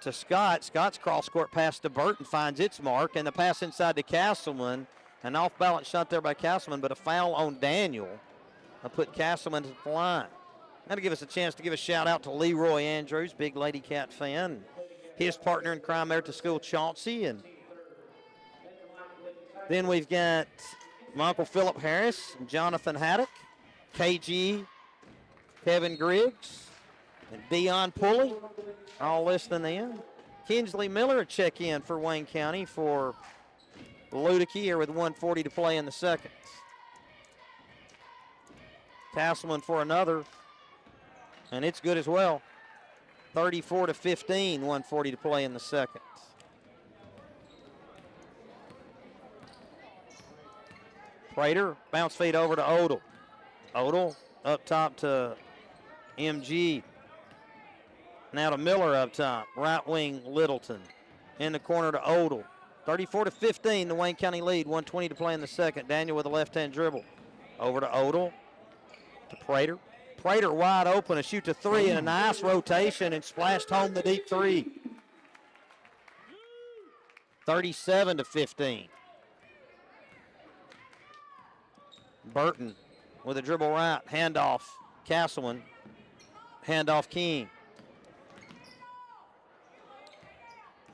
to Scott. Scott's cross-court pass to Burton finds its mark, and the pass inside to Castleman. An off-balance shot there by Castleman, but a foul on Daniel. I'll put Castleman to the line. That'll give us a chance to give a shout-out to Leroy Andrews, big Lady Cat fan. His partner in crime there at the school, Chauncey. And then we've got my Uncle Philip Harris, and Jonathan Haddock, KG, Kevin Griggs, and Dion Pulley, all listening in. Kinsley Miller check in for Wayne County for Ludicky here with 1:40 to play in the second. Castleman for another, and it's good as well. 34-15, 1:40 to play in the second. Prater, bounce feed over to Odell. Odell up top to MG. Now to Miller up top. Right wing Littleton. In the corner to Odell. 34-15, the Wayne County lead. 1:20 to play in the second. Daniel with a left-hand dribble. Over to Odell. To Prater. Prater wide open to shoot to three, and a nice rotation and splashed home the deep three. 37-15. Burton with a dribble right, handoff Castleman, handoff King.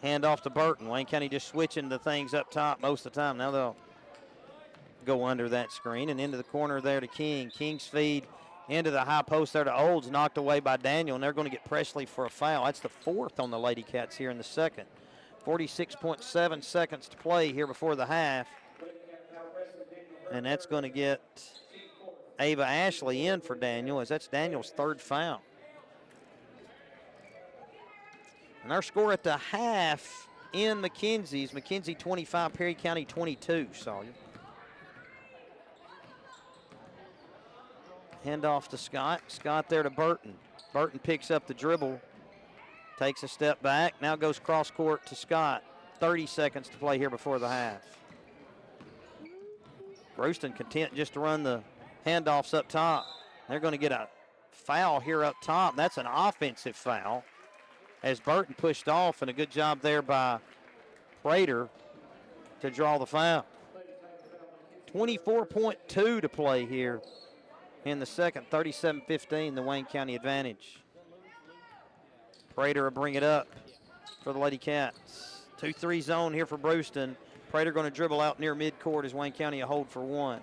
Handoff to Burton. Wayne County just switching the things up top most of the time. Now they'll go under that screen and into the corner there to King. King's feed into the high post there to Olds, knocked away by Daniel, and they're going to get Presley for a foul. That's the fourth on the Lady Cats here in the second. 46.7 seconds to play here before the half. And that's going to get Ava Ashley in for Daniel, as that's Daniel's third foul. And our score at the half in McKenzie's, McKenzie 25, Perry County 22, Sawyer. Handoff to Scott. Scott there to Burton. Burton picks up the dribble, takes a step back, now goes cross court to Scott. 30 seconds to play here before the half. Bruceton content just to run the handoffs up top. They're going to get a foul here up top. That's an offensive foul as Burton pushed off, and a good job there by Prater to draw the foul. 24.2 to play here in the second. 37-15, the Wayne County advantage. Prater will bring it up for the Lady Cats. 2-3 zone here for Bruceton. Prater going to dribble out near midcourt as Wayne County a hold for one.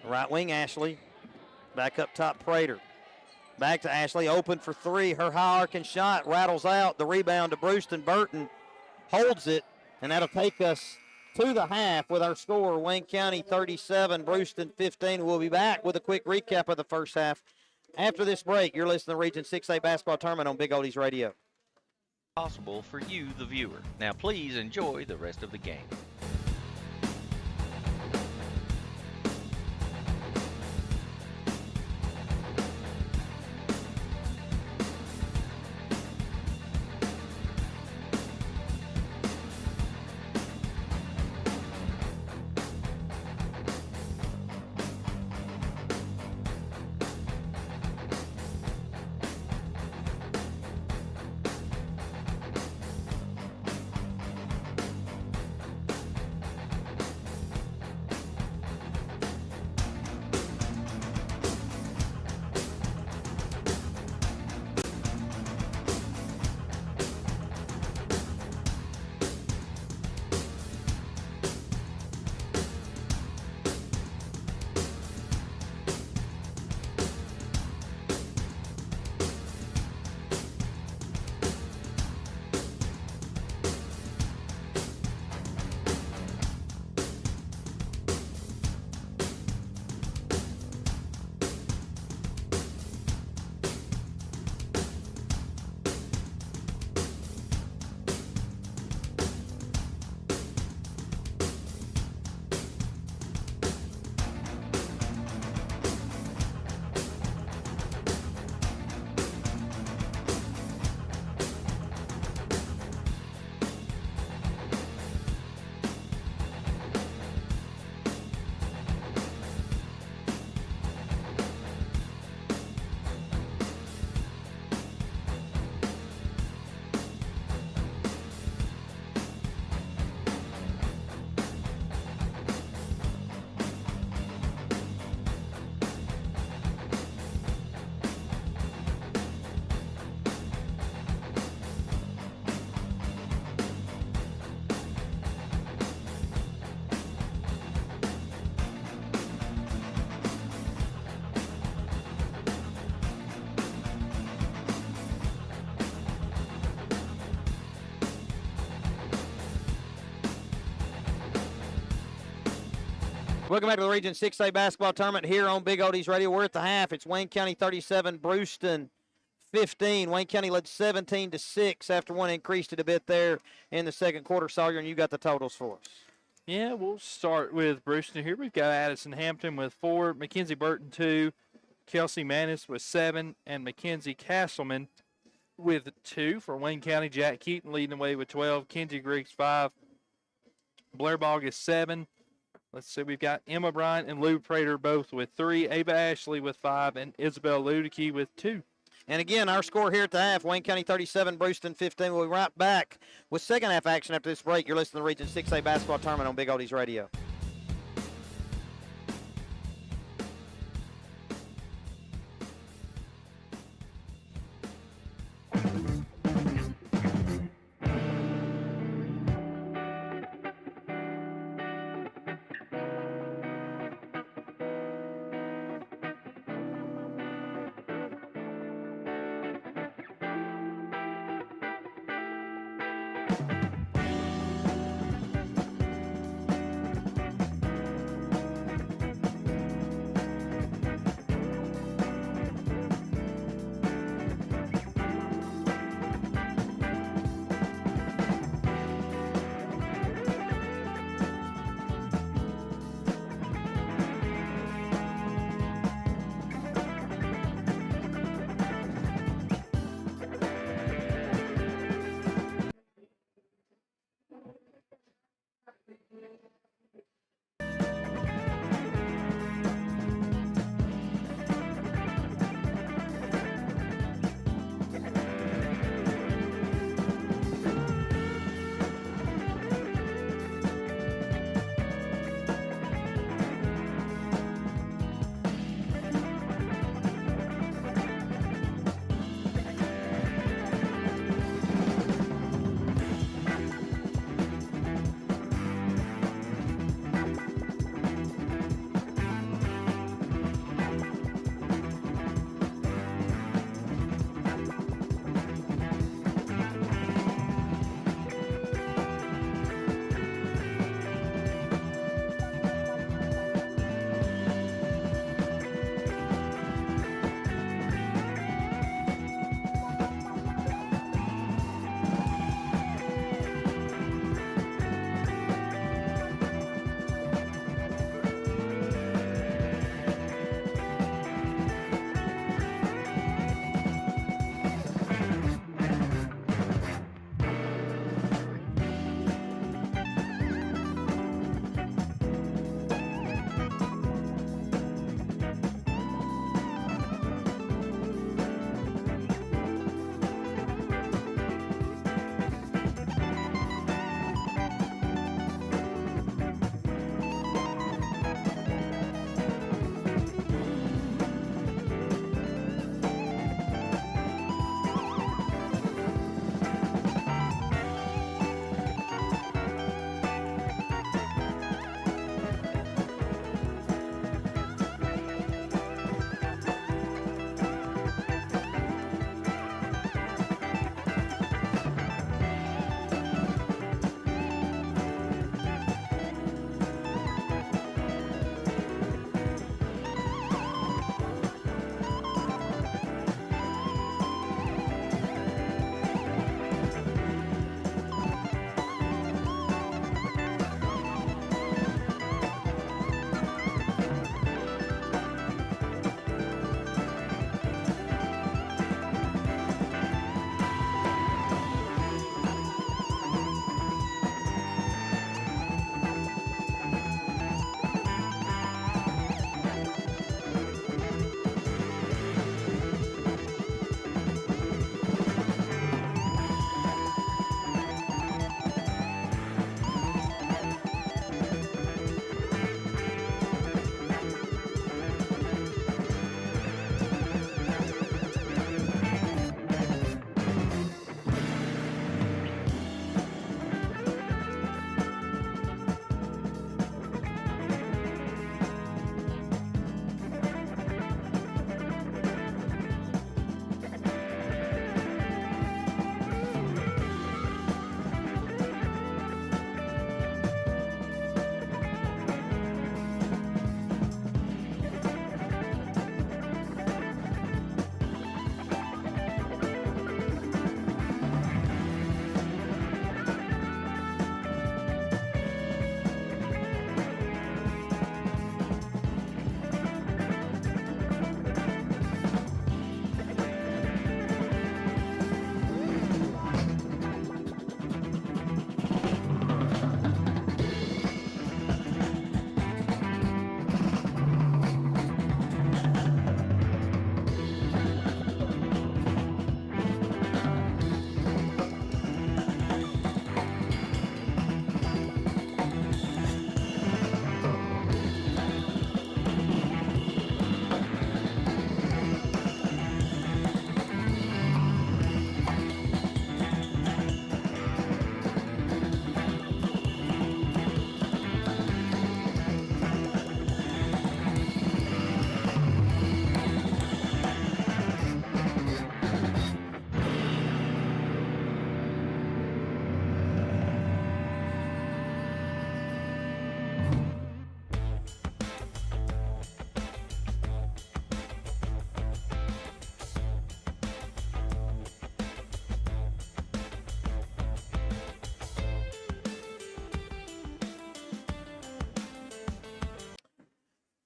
Right wing, Ashley. Back up top, Prater. Back to Ashley, open for three. Her high arcing shot rattles out. The rebound to Bruceton. Burton holds it, and that'll take us to the half with our score, Wayne County 37, Bruceton 15. We'll be back with a quick recap of the first half. After this break, you're listening to Region 6A Basketball Tournament on Big Oldies Radio. Possible for you, the viewer. Now please enjoy the rest of the game. Welcome back to the Region 6A Basketball Tournament here on Big Oldies Radio. We're at the half. It's Wayne County 37, Bruceton 15. Wayne County led 17-6 after one increased it a bit there in the second quarter. Sawyer, and you got the totals for us. Yeah, we'll start with Bruceton here. We've got Addison Hampton with 4, Mackenzie Burton 2, Kelsey Manis with 7, and Mackenzie Castleman with 2. For Wayne County, Jack Keaton leading the way with 12, Kenzie Griggs 5, Blair Bogg is 7. Let's see, we've got Emma Bryant and Lou Prater both with 3, Ava Ashley with 5, and Isabel Ludicky with 2. And again, our score here at the half, Wayne County 37, Bruceton 15. We'll be right back with second half action after this break. You're listening to the Region 6A Basketball Tournament on Big Oldies Radio.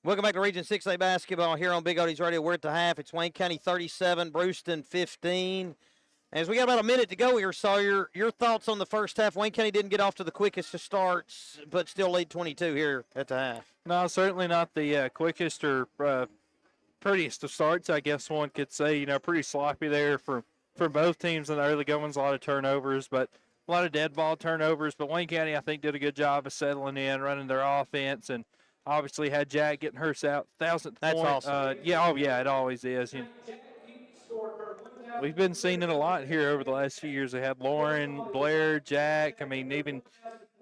Welcome back to Region 6A basketball here on Big Odie's Radio. We're at the half. It's Wayne County 37, Bruceton 15. As we got about a minute to go here, Sawyer, your thoughts on the first half? Wayne County didn't get off to the quickest of starts, but still lead 22 here at the half. No, certainly not the quickest or prettiest of starts, I guess one could say. You know, pretty sloppy there for both teams in the early goings. A lot of turnovers, but a lot of dead ball turnovers. But Wayne County, I think, did a good job of settling in, running their offense, and obviously had Jack getting hers out 1,000th That's point. awesome. Yeah, it always is. You know, we've been seeing it a lot here over the last few years. They had Lauren, Blair, Jack. I mean, even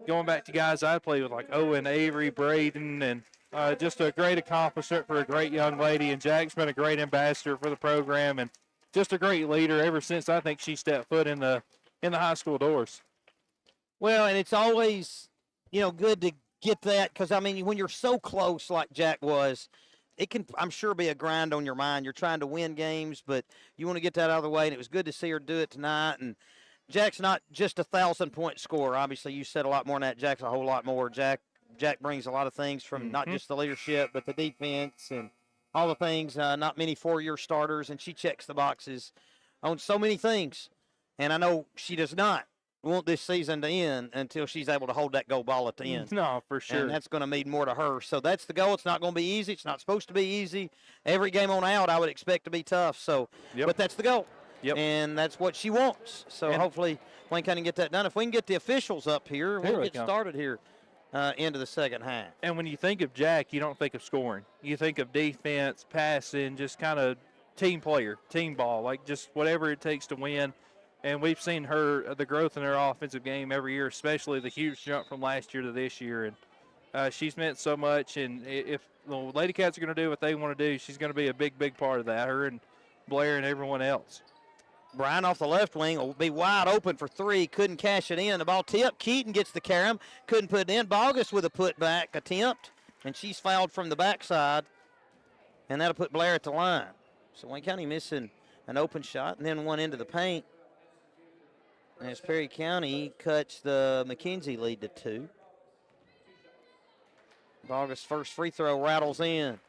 going back to guys I played with like Owen, Avery, Braden, and just a great accomplishment for a great young lady. And Jack's been a great ambassador for the program and just a great leader ever since I think she stepped foot in the high school doors. Well, and it's always, good to get that because, I mean, when you're so close like Jack was, it can, I'm sure, be a grind on your mind. You're trying to win games, but you want to get that out of the way, and it was good to see her do it tonight. And Jack's not just a 1,000-point scorer. Obviously, you said a lot more than that. Jack's a whole lot more. Jack brings a lot of things from not just the leadership, but the defense and all the things. Not many four-year starters, and she checks the boxes on so many things. And I know she does not want this season to end until she's able to hold that gold ball at the end. No, for sure. And that's going to mean more to her. So that's the goal. It's not going to be easy. It's not supposed to be easy. Every game on out, I would expect to be tough. So, But that's the goal. Yep. And that's what she wants. So hopefully Wayne County can get that done. If we can get the officials up here, we'll get started here into the second half. And when you think of Jack, you don't think of scoring. You think of defense, passing, just kind of team player, team ball, like just whatever it takes to win. And we've seen the growth in her offensive game every year, especially the huge jump from last year to this year. And she's meant so much. And if the Lady Cats are going to do what they want to do, she's going to be a big, big part of that, her and Blair and everyone else. Brian off the left wing will be wide open for three. Couldn't cash it in. The ball tipped. Keaton gets the carom. Couldn't put it in. Bogus with a putback attempt. And she's fouled from the backside. And that'll put Blair at the line. So Wayne County missing an open shot and then one into the paint. As Perry County cuts the McKenzie lead to 2. Bogus' first free throw rattles in.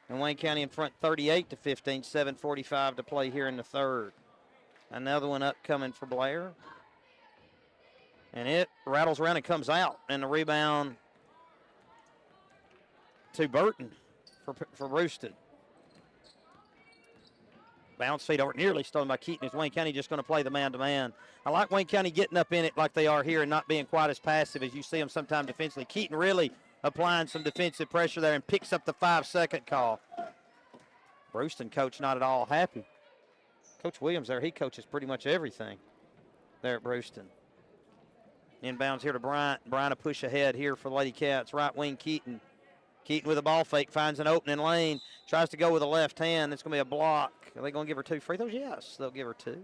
And Wayne County in front 38-15, 7:45 to play here in the third. Another one up coming for Blair. And it rattles around and comes out. And the rebound to Burton for Bruceton. Bounce feed over, nearly stolen by Keaton. Is Wayne County just going to play the man-to-man? I like Wayne County getting up in it like they are here and not being quite as passive as you see them sometimes defensively. Keaton really applying some defensive pressure there and picks up the 5-second call. Bruceton coach not at all happy. Coach Williams there, he coaches pretty much everything there at Bruceton. Inbounds here to Bryant. Bryant a push ahead here for Lady Cats. Right wing Keaton. Keaton with a ball fake, finds an opening lane, tries to go with a left hand. It's going to be a block. Are they going to give her 2 free throws? Yes, they'll give her 2.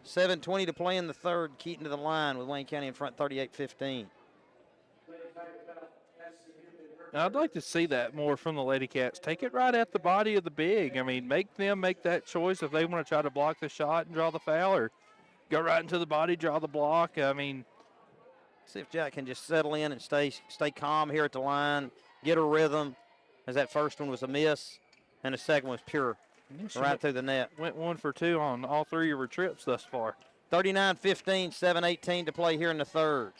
7:20 to play in the third. Keaton to the line with Wayne County in front 38-15. Now, I'd like to see that more from the Lady Cats. Take it right at the body of the big. I mean, make them make that choice if they want to try to block the shot and draw the foul, or go right into the body, draw the block. I mean, see if Jack can just settle in and stay calm here at the line, get her rhythm, as that first one was a miss, and the second was pure, right through the net. Went 1 for 2 on all 3 of her trips thus far. 39-15, 7:18 to play here in the third.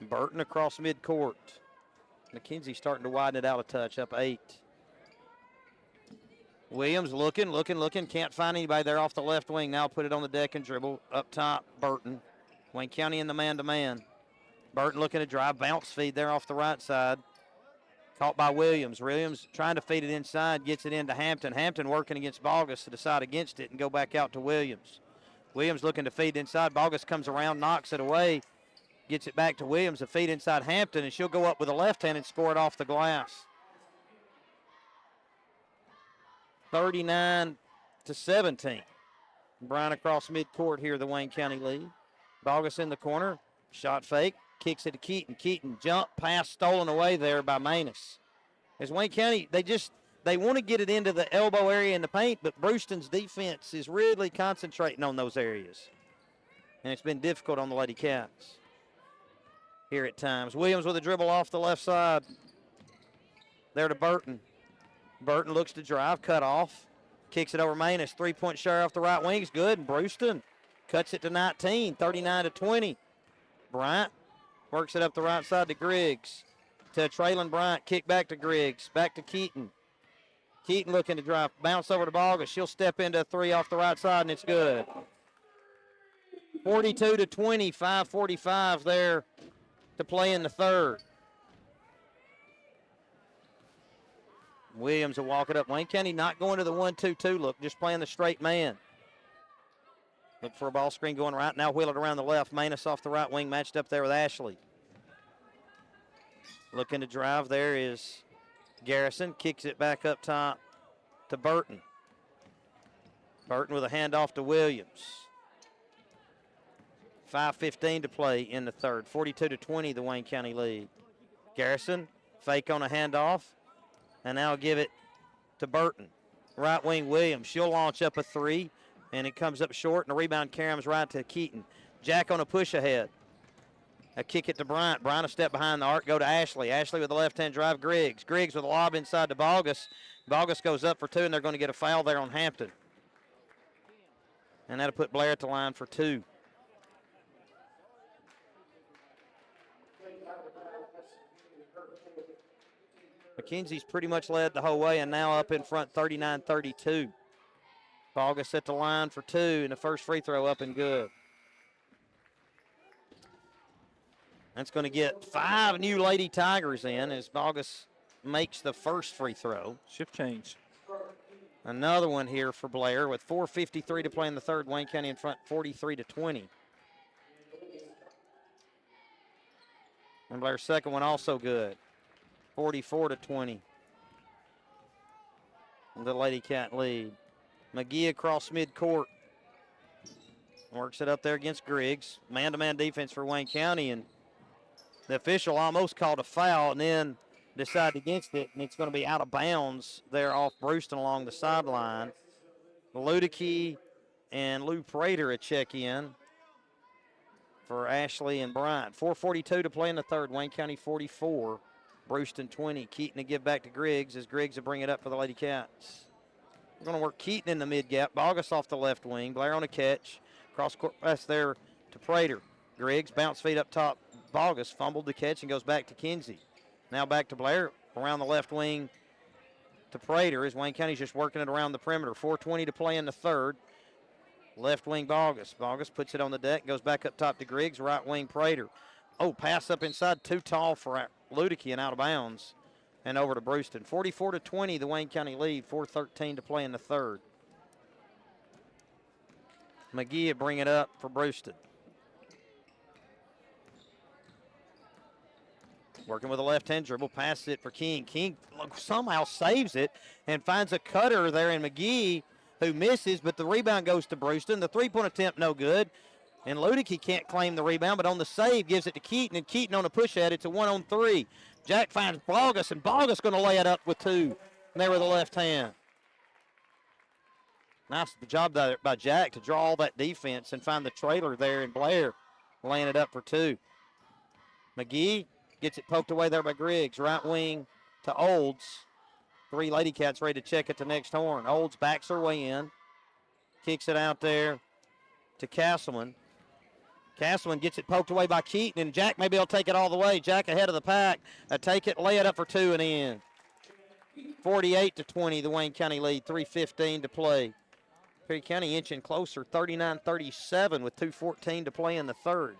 Burton across midcourt. McKenzie starting to widen it out a touch, up 8. Williams looking. Can't find anybody there off the left wing. Now put it on the deck and dribble. Up top, Burton. Wayne County in the man-to-man. Burton looking to drive. Bounce feed there off the right side. Caught by Williams. Williams trying to feed it inside. Gets it into Hampton. Hampton working against Bogus to decide against it and go back out to Williams. Williams looking to feed inside. Bogus comes around, knocks it away. Gets it back to Williams. A feed inside Hampton, and she'll go up with a left hand and score it off the glass. 39-17. Bryan across midcourt here, the Wayne County lead. Bogus in the corner. Shot fake. Kicks it to Keaton. Keaton jump, pass stolen away there by Manus. As Wayne County, they want to get it into the elbow area in the paint, but Bruceton's defense is really concentrating on those areas. And it's been difficult on the Lady Cats. here at times. Williams with a dribble off the left side. There to Burton. Burton looks to drive, cut off. Kicks it over Manus. 3-point share off the right wing is good. And Bruceton cuts it to 19, 39-20. Bryant works it up the right side to Griggs. To Traylon Bryant. Kick back to Griggs. Back to Keaton. Keaton looking to drive. Bounce over to Bogus. She'll step into a three off the right side, and it's good. 42-20. 5:45 there to play in the third. Williams will walk it up. Wayne County not going to the 1-2-2 look, just playing the straight man. Look for a ball screen going right. Now wheel it around the left. Manus off the right wing, matched up there with Ashley. Looking to drive there is Garrison. Kicks it back up top to Burton. Burton with a handoff to Williams. 5:15 to play in the third. 42-20, the Wayne County lead. Garrison, fake on a handoff. And now give it to Burton. Right wing Williams. She'll launch up a three, and it comes up short, and the rebound carries right to Keaton. Jack on a push ahead. A kick it to Bryant. Bryant a step behind the arc, go to Ashley. Ashley with the left-hand drive, Griggs. Griggs with a lob inside to Bogus. Bogus goes up for two, and they're going to get a foul there on Hampton. And that'll put Blair at the line for two. McKenzie's pretty much led the whole way and now up in front 39-32. Bogus at the line for two, and the first free throw up and good. That's going to get 5 new Lady Tigers in as Bogus makes the first free throw. Shift change. Another one here for Blair with 4:53 to play in the third. Wayne County in front 43-20. And Blair's second one also good. 44-20. The Lady Cat lead. McGee across midcourt. Works it up there against Griggs. Man-to-man defense for Wayne County, and the official almost called a foul and then decided against it, and it's going to be out of bounds there off Bruceton along the sideline. Ludicky and Lou Prater a check-in for Ashley and Bryant. 4:42 to play in the third. Wayne County 44. Bruceton 20. Keaton to give back to Griggs as Griggs will bring it up for the Lady Cats. We're going to work Keaton in the mid-gap. Bogus off the left wing. Blair on a catch. Cross-court pass there to Prater. Griggs, bounce feet up top. Bogus fumbled the catch and goes back to Kinsey. Now back to Blair around the left wing to Prater as Wayne County's just working it around the perimeter. 4:20 to play in the third. Left wing Bogus. Bogus puts it on the deck, goes back up top to Griggs. Right wing Prater. Oh, pass up inside, too tall for Ludicky and out of bounds. And over to Bruceton. 44-20, the Wayne County lead. 4:13 to play in the third. McGee will bring it up for Bruceton. Working with a left-hand dribble, passes it for King. King somehow saves it and finds a cutter there in McGee, who misses, but the rebound goes to Bruceton. The three-point attempt no good. And Ludicky can't claim the rebound, but on the save gives it to Keaton, and Keaton on a push at it's a 1-on-3. Jack finds Bogus, and Bogus going to lay it up with two. And there with the left hand. Nice job by Jack to draw all that defense and find the trailer there in Blair, laying it up for two. McGee gets it poked away there by Griggs. Right wing to Olds. 3 Lady Cats ready to check at the next horn. Olds backs her way in. Kicks it out there to Castleman. Castleman gets it poked away by Keaton, and Jack maybe will take it all the way. Jack ahead of the pack. Take it, lay it up for two and in. 48-20, the Wayne County lead. 3:15 to play. Perry County inching closer, 39-37 with 2:14 to play in the third.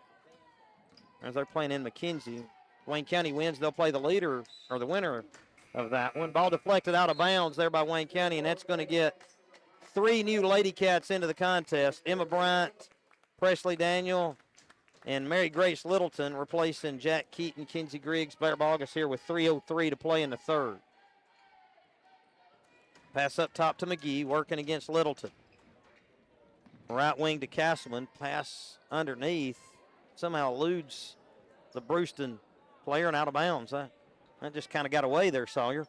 As they're playing in McKenzie. Wayne County wins, they'll play the leader or the winner of that one. Ball deflected out of bounds there by Wayne County, and that's going to get 3 new Lady Cats into the contest. Emma Bryant, Presley Daniel, and Mary Grace Littleton replacing Jack Keaton, Kinsey Griggs, Blair Bogus here with 3:03 to play in the third. Pass up top to McGee, working against Littleton. Right wing to Castleman, pass underneath. Somehow eludes the Bruceton player and out of bounds. That just kind of got away there, Sawyer.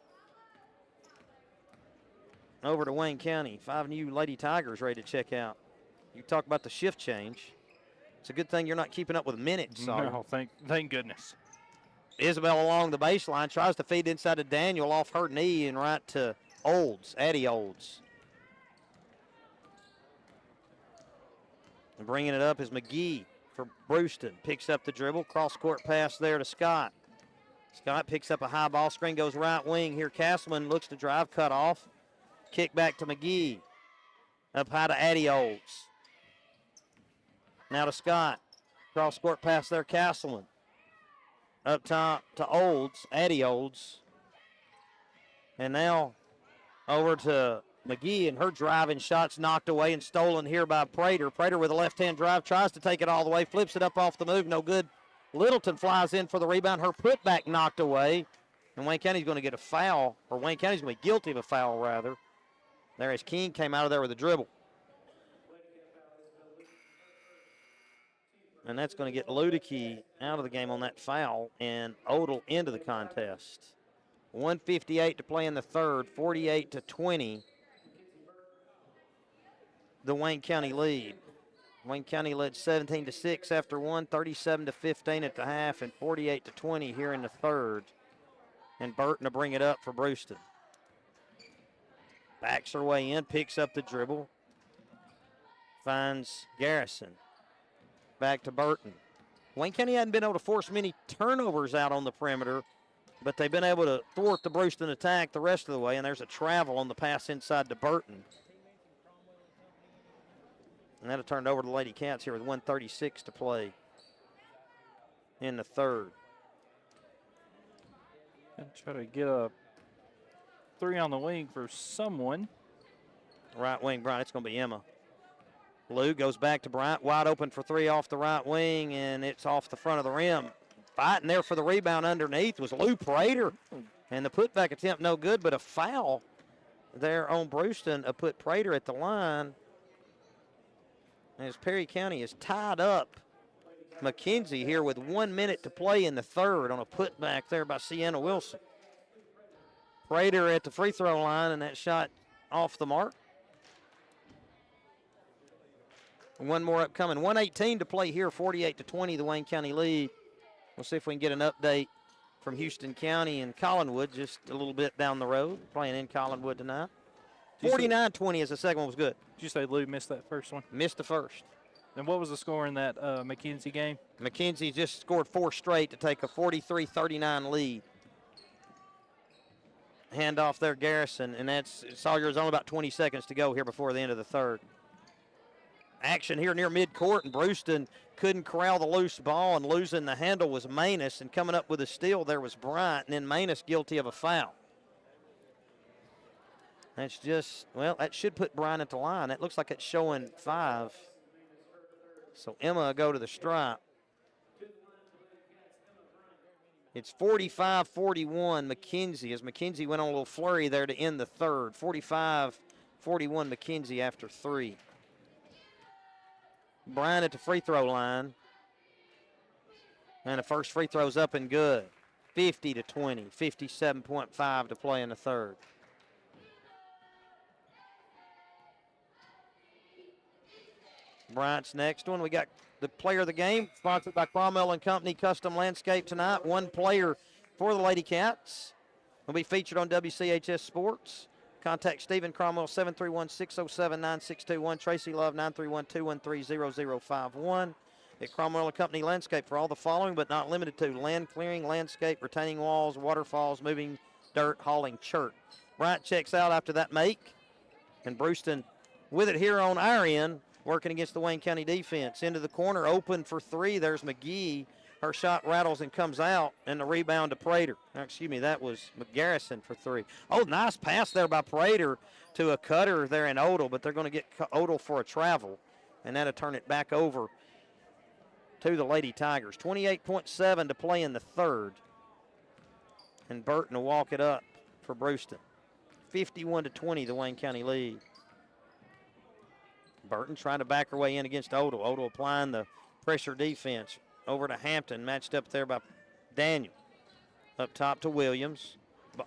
Over to Wayne County. 5 new Lady Tigers ready to check out. You talk about the shift change. It's a good thing you're not keeping up with minutes, Sawyer. No, thank goodness. Isabel along the baseline tries to feed inside to Daniel off her knee and right to Olds, Addie Olds. And bringing it up is McGee for Bruceton. Picks up the dribble, cross-court pass there to Scott. Scott picks up a high ball screen, goes right wing. Here Castleman looks to drive, cut off. Kick back to McGee. Up high to Addie Olds. Now to Scott. Cross-court pass there, Castleman. Up top to Olds, Addie Olds. And now over to McGee, and her driving shot's knocked away and stolen here by Prater. Prater with a left-hand drive, tries to take it all the way, flips it up off the move, no good. Littleton flies in for the rebound. Her putback knocked away, and Wayne County's going to get a foul, or Wayne County's going to be guilty of a foul, rather. There as King came out of there with a dribble. And that's going to get Ludicky out of the game on that foul, and Odell into the contest. 1:58 to play in the third, 48-20. The Wayne County lead. Wayne County led 17-6 after one, 37-15 at the half, and 48-20 here in the third. And Burton to bring it up for Bruceton. Backs her way in, picks up the dribble. Finds Garrison. Back to Burton. Wayne County hadn't been able to force many turnovers out on the perimeter, but they've been able to thwart the Bruceton attack the rest of the way, and there's a travel on the pass inside to Burton. And that'll turn it over to the Lady Cats here with 1:36 to play in the third. And try to get a three on the wing for someone. Right wing, Bryant. It's going to be Emma. Lou goes back to Bryant, wide open for three off the right wing, and it's off the front of the rim. Fighting there for the rebound underneath was Lou Prater. And the putback attempt no good, but a foul there on Bruceton put Prater at the line. As Perry County is tied up McKenzie here with 1 minute to play in the third on a putback there by Sienna Wilson. Prater at the free throw line, and that shot off the mark. One more upcoming. 1:18 to play here, 48-20, the Wayne County lead. We'll see if we can get an update from Houston County and Collinwood just a little bit down the road, playing in Collinwood tonight. 49-20 as the second one was good. Did you say Lou missed that first one? Missed the first. And what was the score in that McKenzie game? McKenzie just scored 4 straight to take a 43-39 lead. Handoff there, Garrison, and that's Sawyer's only about 20 seconds to go here before the end of the third. Action here near midcourt, and Bruceton couldn't corral the loose ball, and losing the handle was Manus, and coming up with a steal there was Bryant, and then Manus guilty of a foul. That's just, well, that should put Bryant at the line. That looks like it's showing 5. So Emma go to the stripe. It's 45-41 McKenzie, as McKenzie went on a little flurry there to end the third. 45-41 McKenzie after 3. Bryant at the free throw line. And the first free throw's up and good. 50-20, 57.5 to play in the third. Bryant's next one. We got the player of the game, sponsored by Cromwell & Company Custom Landscape tonight. One player for the Lady Cats will be featured on WCHS Sports. Contact Stephen Cromwell, 731-607-9621. Tracy Love, 931-213-0051. At Cromwell & Company Landscape for all the following, but not limited to: land clearing, landscape, retaining walls, waterfalls, moving dirt, hauling chert. Bryant checks out after that make. And Bruceton with it here on our end, working against the Wayne County defense. Into the corner, open for 3. There's McGee. Her shot rattles and comes out, and the rebound to Prater. Excuse me, that was McGarrison for 3. Oh, nice pass there by Prater to a cutter there in Odell, but they're going to get Odell for a travel, and that'll turn it back over to the Lady Tigers. 28.7 to play in the third. And Burton will walk it up for Bruceton. 51-20, the Wayne County lead. Burton trying to back her way in against Odell. Odell applying the pressure defense. Over to Hampton, matched up there by Daniel. Up top to Williams.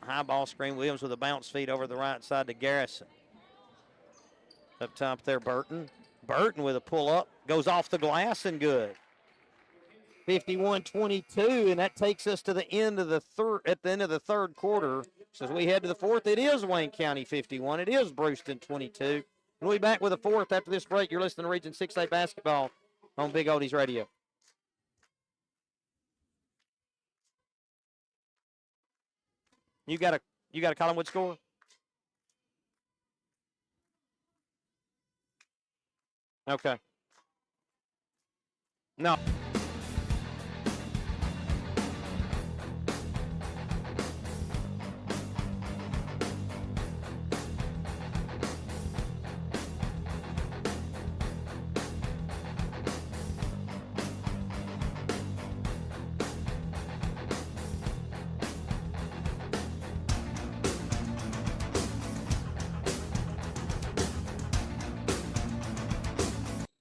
High ball screen. Williams with a bounce feed over the right side to Garrison. Up top there, Burton. Burton with a pull-up. Goes off the glass and good. 51-22, and that takes us to the end of the third quarter. So as we head to the fourth, it is Wayne County 51. It is Bruceton 22. We'll be back with the fourth after this break. You're listening to Region 6A basketball on Big Oldies Radio. You got a Collinwood score? Okay. No.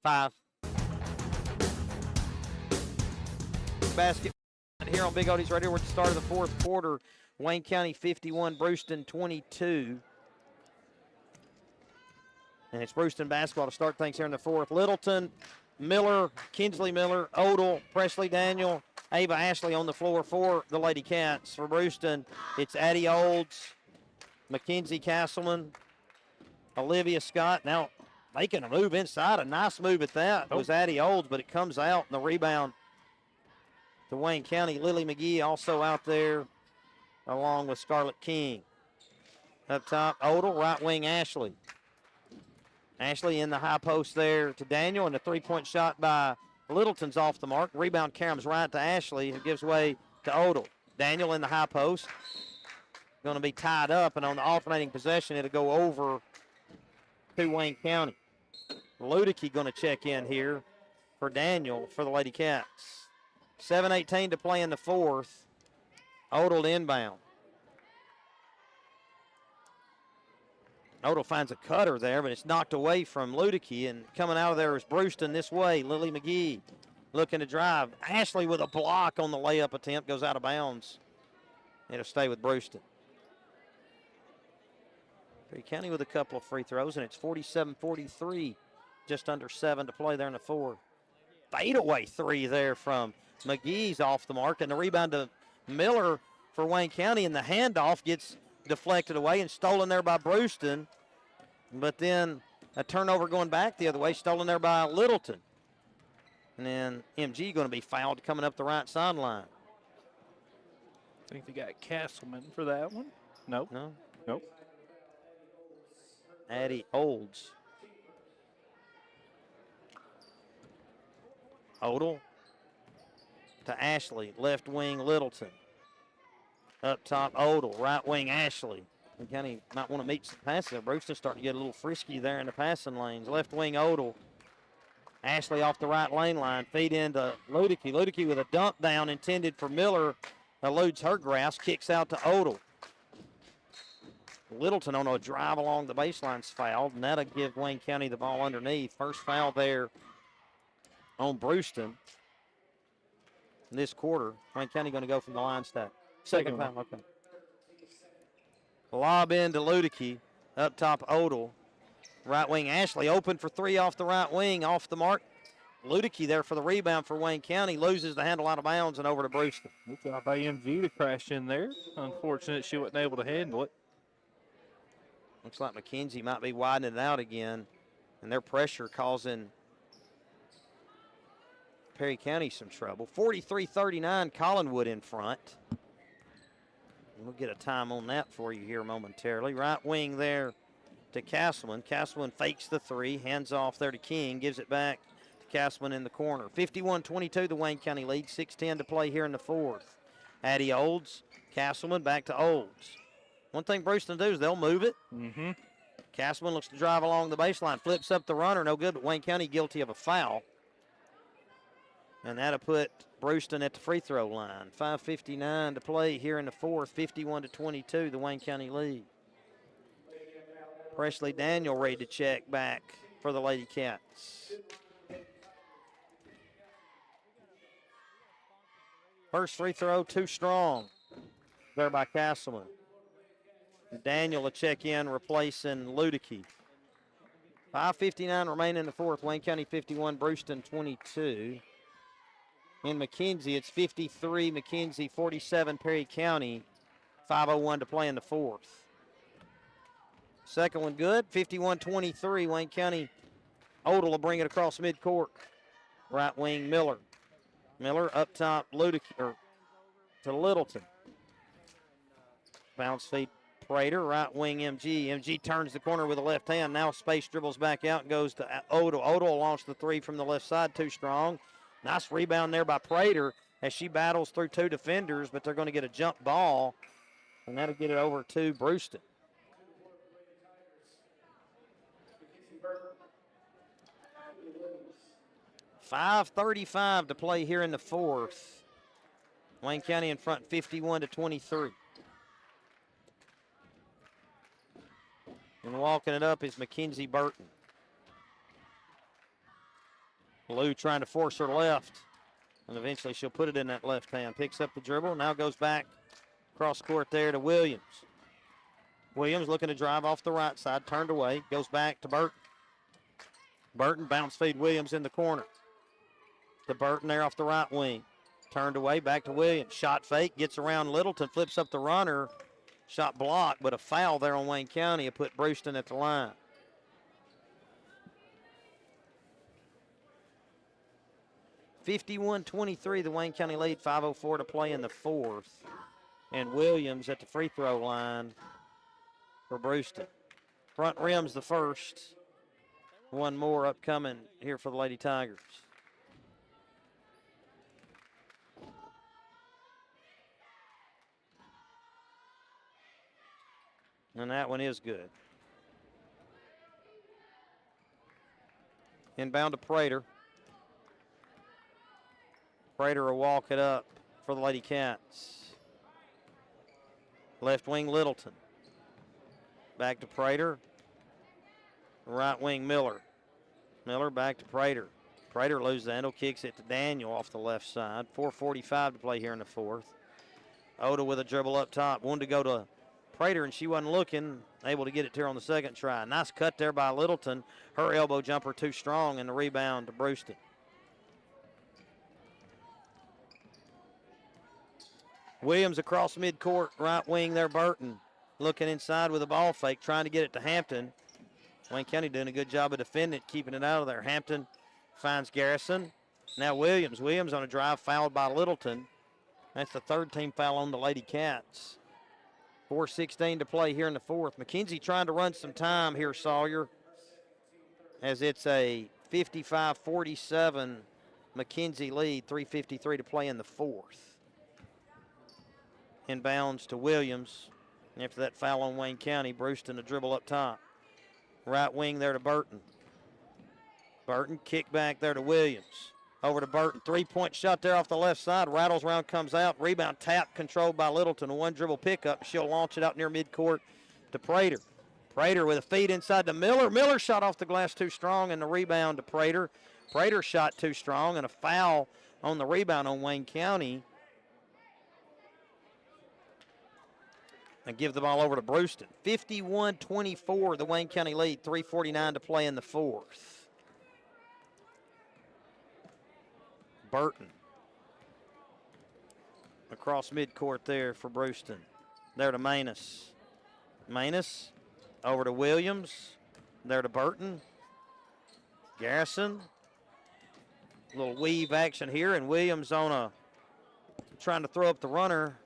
Five. Basket here on Big Oldies Radio. We're at the start of the fourth quarter. Wayne County 51, Bruceton 22. And it's Bruceton basketball to start things here in the fourth. Littleton, Miller, Kinsley Miller, Odell, Presley Daniel, Ava Ashley on the floor for the Lady Cats. For Bruceton, it's Addie Olds, Mackenzie Castleman, Olivia Scott. Now making a move inside. A nice move at that was Addie Olds, but it comes out in the rebound to Wayne County. Lily McGee also out there along with Scarlett King. Up top, Odell, right wing Ashley. Ashley in the high post there to Daniel, and the three-point shot by Littleton's off the mark. Rebound caroms right to Ashley, who gives way to Odell. Daniel in the high post. Going to be tied up, and on the alternating possession, it'll go over to Wayne County. Ludicky going to check in here for Daniel for the Lady Cats. 7:18 to play in the fourth. Odell inbound. Odell finds a cutter there, but it's knocked away from Ludicky, and coming out of there is Bruceton this way. Lily McGee looking to drive. Ashley with a block on the layup attempt, goes out of bounds. It'll stay with Bruceton. Perry County with a couple of free throws, and it's 47-43. Just under 7 to play there in the fourth. Fadeaway three there from McGee's off the mark, and the rebound to Miller for Wayne County, and the handoff gets deflected away and stolen there by Bruceton. But then a turnover going back the other way, stolen there by Littleton. And then MG going to be fouled coming up the right sideline. I think they got Castleman for that one. Nope. No? Nope. Addie Olds. Odell to Ashley, left wing Littleton. Up top, Odell, right wing Ashley. And County might want to meet some passes. Bruceton starting to get a little frisky there in the passing lanes. Left wing Odell. Ashley off the right lane line. Feed into Ludicky. Ludicky with a dump down intended for Miller. Eludes her grasp. Kicks out to Odell. Littleton on a drive along the baseline's fouled, and that'll give Wayne County the ball underneath. First foul there on Bruceton in this quarter. Wayne County going to go from the line stack. Second foul, okay. Lob in to Ludicky. Up top, Odell. Right wing Ashley open for three off the right wing, off the mark. Ludicky there for the rebound for Wayne County. Loses the handle out of bounds and over to Bruceton. Good job by MG to crash in there. Unfortunate she wasn't able to handle it. Looks like McKenzie might be widening it out again, and their pressure causing Perry County some trouble. 43-39, Collinwood in front. And we'll get a time on that for you here momentarily. Right wing there to Castleman. Castleman fakes the three, hands off there to King, gives it back to Castleman in the corner. 51-22, the Wayne County lead. 6:10 to play here in the fourth. Addie Olds, Castleman back to Olds. One thing Bruceton do is they'll move it. Mm-hmm. Castleman looks to drive along the baseline, flips up the runner, no good, but Wayne County guilty of a foul. And that'll put Bruceton at the free throw line. 5:59 to play here in the fourth, 51-22, the Wayne County lead. Presley Daniel ready to check back for the Lady Cats. First free throw, too strong there by Castleman. Daniel will check in, replacing Ludicky. 5:59 remaining in the fourth. Wayne County 51, Bruceton 22. In McKenzie, it's 53, McKenzie 47, Perry County. 5:01 to play in the fourth. Second one good, 51-23. Wayne County Odell will bring it across midcourt. Right wing Miller. Miller up top to Littleton. Bounce feed Prater, right wing MG. MG turns the corner with the left hand. Now space dribbles back out and goes to Odell. Odell will launch the three from the left side, too strong. Nice rebound there by Prater as she battles through two defenders, but they're going to get a jump ball, and that'll get it over to Bruceton. .535 to play here in the fourth. Wayne County in front 51-23. And walking it up is Mackenzie Burton. Lou trying to force her left. And eventually she'll put it in that left hand. Picks up the dribble. Now goes back cross court there to Williams. Williams looking to drive off the right side. Turned away. Goes back to Burton. Burton bounce feed Williams in the corner. To Burton there off the right wing. Turned away. Back to Williams. Shot fake. Gets around Littleton. Flips up the runner. Shot blocked, but a foul there on Wayne County. It put Bruceton at the line. .51-23, the Wayne County lead. 5:04 to play in the fourth. And Williams at the free throw line for Bruceton. Front rim's the first. One more upcoming here for the Lady Tigers. And that one is good. Inbound to Prater. Prater will walk it up for the Lady Cats. Left wing Littleton. Back to Prater. Right wing Miller. Miller back to Prater. Prater loses the handle, kicks it to Daniel off the left side. 4:45 to play here in the fourth. Oda with a dribble up top. Wanted to go to Prater, and she wasn't looking, able to get it to her on the second try. Nice cut there by Littleton. Her elbow jumper too strong, and the rebound to Bruceton. Williams across midcourt, right wing there, Burton. Looking inside with a ball fake, trying to get it to Hampton. Wayne County doing a good job of defending it, keeping it out of there. Hampton finds Garrison. Now Williams. Williams on a drive, fouled by Littleton. That's the third team foul on the Lady Cats. 4:16 to play here in the fourth. McKenzie trying to run some time here, Sawyer, as it's a 55-47 McKenzie lead. 3:53 to play in the fourth. Inbounds to Williams. After that foul on Wayne County, Bruceton to dribble up top. Right wing there to Burton. Burton kick back there to Williams. Over to Burton. Three-point shot there off the left side. Rattles around, comes out. Rebound tap controlled by Littleton. A one dribble pickup. She'll launch it out near midcourt to Prater. Prater with a feed inside to Miller. Miller shot off the glass too strong, and the rebound to Prater. Prater shot too strong, and a foul on the rebound on Wayne County. And give the ball over to Bruceton. 51-24, the Wayne County lead. 3:49 to play in the fourth. Burton across midcourt there for Bruceton. There to Manus. Manus over to Williams. There to Burton. Garrison. A little weave action here, and Williams trying to throw up the runner.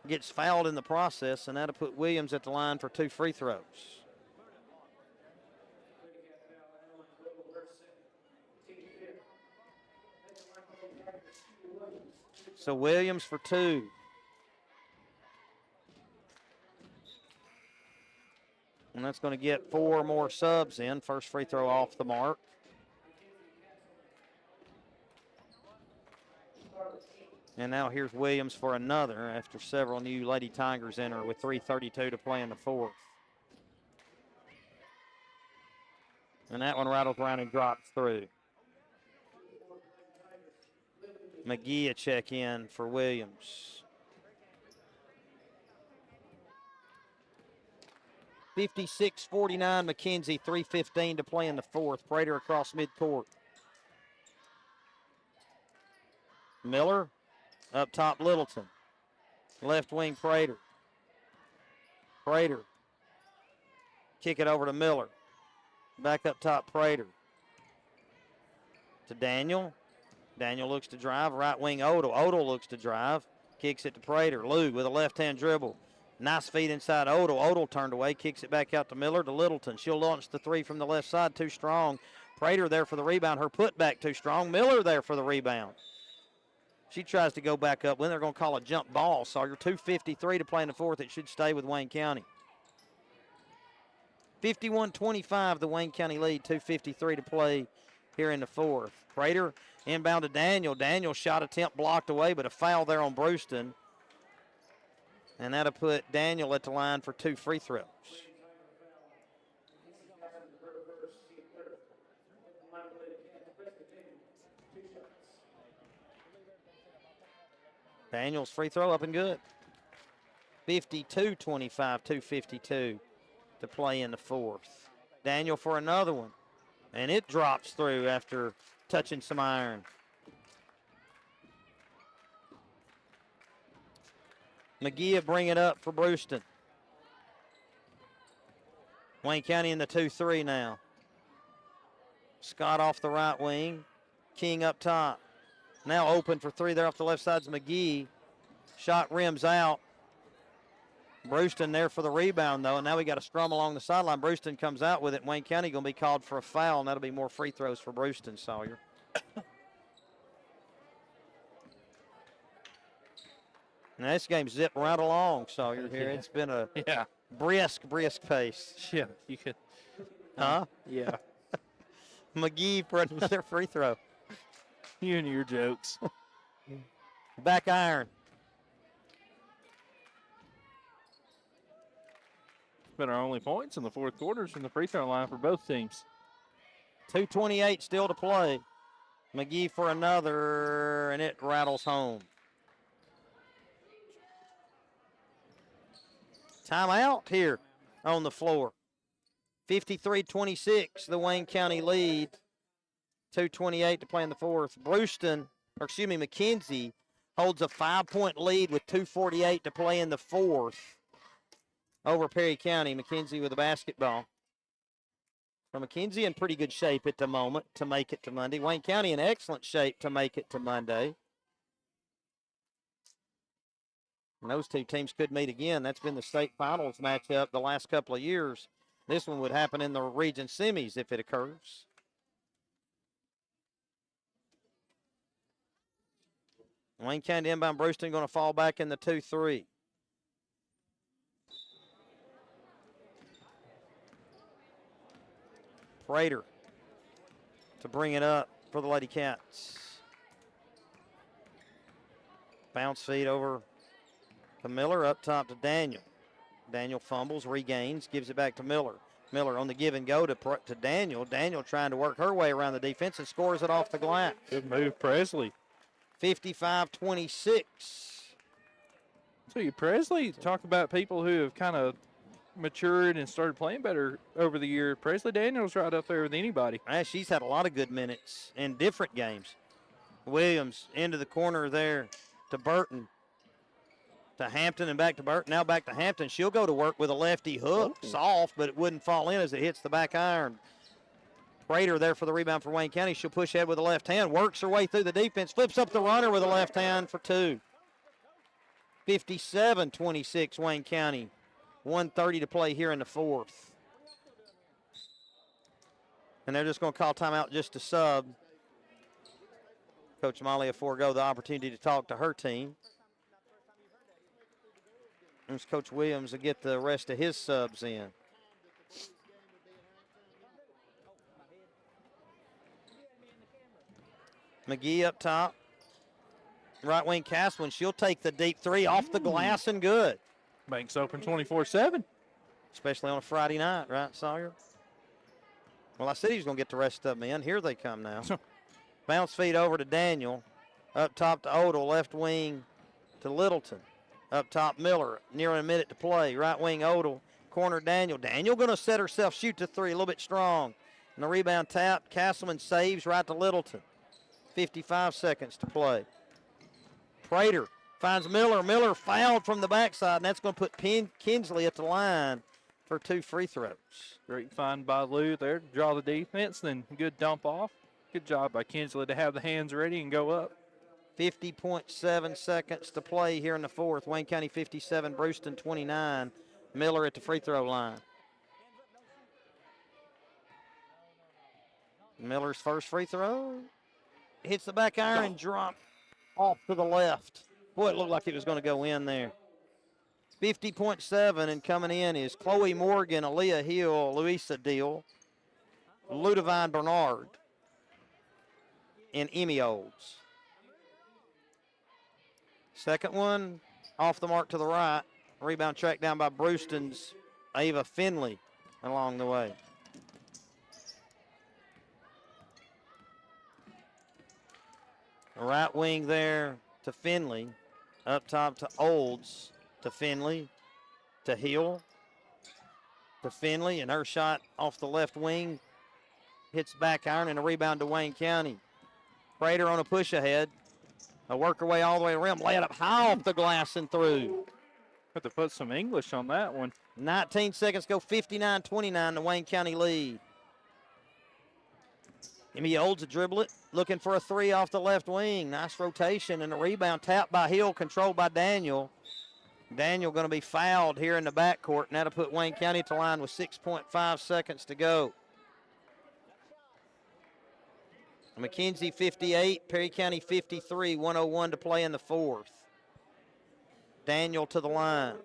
Gets fouled in the process, and that'll put Williams at the line for two free throws. So Williams for two. And that's going to get four more subs in. First free throw off the mark. And now here's Williams for another after several new Lady Tigers enter with 3:32 to play in the fourth. And that one rattles around and drops through. McGee a check in for Williams. 56-49, McKenzie, 3:15 to play in the fourth. Prater across midcourt. Miller up top, Littleton. Left wing, Prater. Prater. Kick it over to Miller. Back up top, Prater. To Daniel. Daniel looks to drive. Right wing, Odell. Odell looks to drive. Kicks it to Prater. Lou with a left-hand dribble. Nice feed inside Odell. Odell turned away. Kicks it back out to Miller to Littleton. She'll launch the three from the left side. Too strong. Prater there for the rebound. Her putback too strong. Miller there for the rebound. She tries to go back up. When they're going to call a jump ball. Sawyer, 2:53 to play in the fourth. It should stay with Wayne County. 51-25, the Wayne County lead. 2:53 to play here in the fourth. Prater inbound to Daniel. Daniel shot attempt blocked away, but a foul there on Bruceton. And that'll put Daniel at the line for 2 free throws. Daniel's free throw up and good. 52-25, 2:52 to play in the fourth. Daniel for another one. And it drops through after touching some iron. McGee bring it up for Bruceton. Wayne County in the 2-3 now. Scott off the right wing. King up top. Now open for three there off the left side's McGee. Shot rims out. Bruceton there for the rebound, though, and now we got a scrum along the sideline. Bruceton comes out with it. Wayne County going to be called for a foul, and that'll be more free throws for Bruceton, Sawyer. Now this game's zipping right along, Sawyer, here. It's been a brisk pace. Yeah, you could. Huh? Yeah. McGee for another free throw. You and your jokes. Back iron. Been our only points in the fourth quarters from the free throw line for both teams. 2:28 still to play. McGee for another, and it rattles home. Timeout here on the floor. 53-26, the Wayne County lead. 2:28 to play in the fourth. McKenzie holds a 5-point lead with 2:48 to play in the fourth over Perry County. McKenzie with the basketball. Well, McKenzie in pretty good shape at the moment to make it to Monday. Wayne County in excellent shape to make it to Monday. And those two teams could meet again. That's been the state finals matchup the last couple of years. This one would happen in the region semis if it occurs. Wayne County inbound. Bruceton going to fall back in the 2-3. Prater to bring it up for the Lady Cats. Bounce feed over to Miller, up top to Daniel. Daniel fumbles, regains, gives it back to Miller. Miller on the give and go to Daniel. Daniel trying to work her way around the defense and scores it off the glass. Good move, Presley. 55-26. So you, Presley, talk about people who have kind of matured and started playing better over the year. Presley Daniels right up there with anybody. She's had a lot of good minutes in different games. Williams into the corner there to Burton. To Hampton and back to Burton. Now back to Hampton. She'll go to work with a lefty hook. Soft, but it wouldn't fall in as it hits the back iron. Prater there for the rebound for Wayne County. She'll push ahead with the left hand. Works her way through the defense. Flips up the runner with a left hand for two. 57-26 Wayne County. 1:30 to play here in the fourth. And they're just going to call timeout just to sub. Coach Malia forego the opportunity to talk to her team. There's Coach Williams to get the rest of his subs in. McGee up top. Right wing Caswin. She'll take the deep three off the glass and good. Banks open 24-7. Especially on a Friday night, right, Sawyer? Well, I said he was going to get the rest of them in. Here they come now. Bounce feed over to Daniel. Up top to Odell. Left wing to Littleton. Up top, Miller. Nearing a minute to play. Right wing, Odell. Corner Daniel. Daniel going to set herself, shoot to three, a little bit strong. And the rebound tap. Castleman saves right to Littleton. 55 seconds to play. Prater finds Miller. Miller fouled from the backside, and that's going to put Kinsley at the line for 2 free throws. Great find by Lou there to draw the defense, then good dump off. Good job by Kinsley to have the hands ready and go up. 50.7 seconds to play here in the fourth. Wayne County 57, Bruceton 29. Miller at the free throw line. Miller's first free throw. Hits the back iron and drop off to the left. Boy, it looked like it was going to go in there. 50.7, and coming in is Chloe Morgan, Aaliyah Hill, Louisa Deal, Ludivine Bernard, and Emmy Olds. Second one off the mark to the right. Rebound tracked down by Bruceton's Ava Finley along the way. Right wing there to Finley. Up top to Olds, to Finley, to Hill, to Finley, and her shot off the left wing hits back iron, and a rebound to Wayne County. Prater on a push ahead. A work her way all the way around, lay it up high off the glass and through. Have to put some English on that one. 19 seconds go, 59-29, the Wayne County lead. Emmy Olds a dribble it, looking for a three off the left wing. Nice rotation and a rebound tapped by Hill, controlled by Daniel. Daniel going to be fouled here in the backcourt, and that'll put Wayne County to line with 6.5 seconds to go. McKenzie 58, Perry County 53, 101 to play in the fourth. Daniel to the line.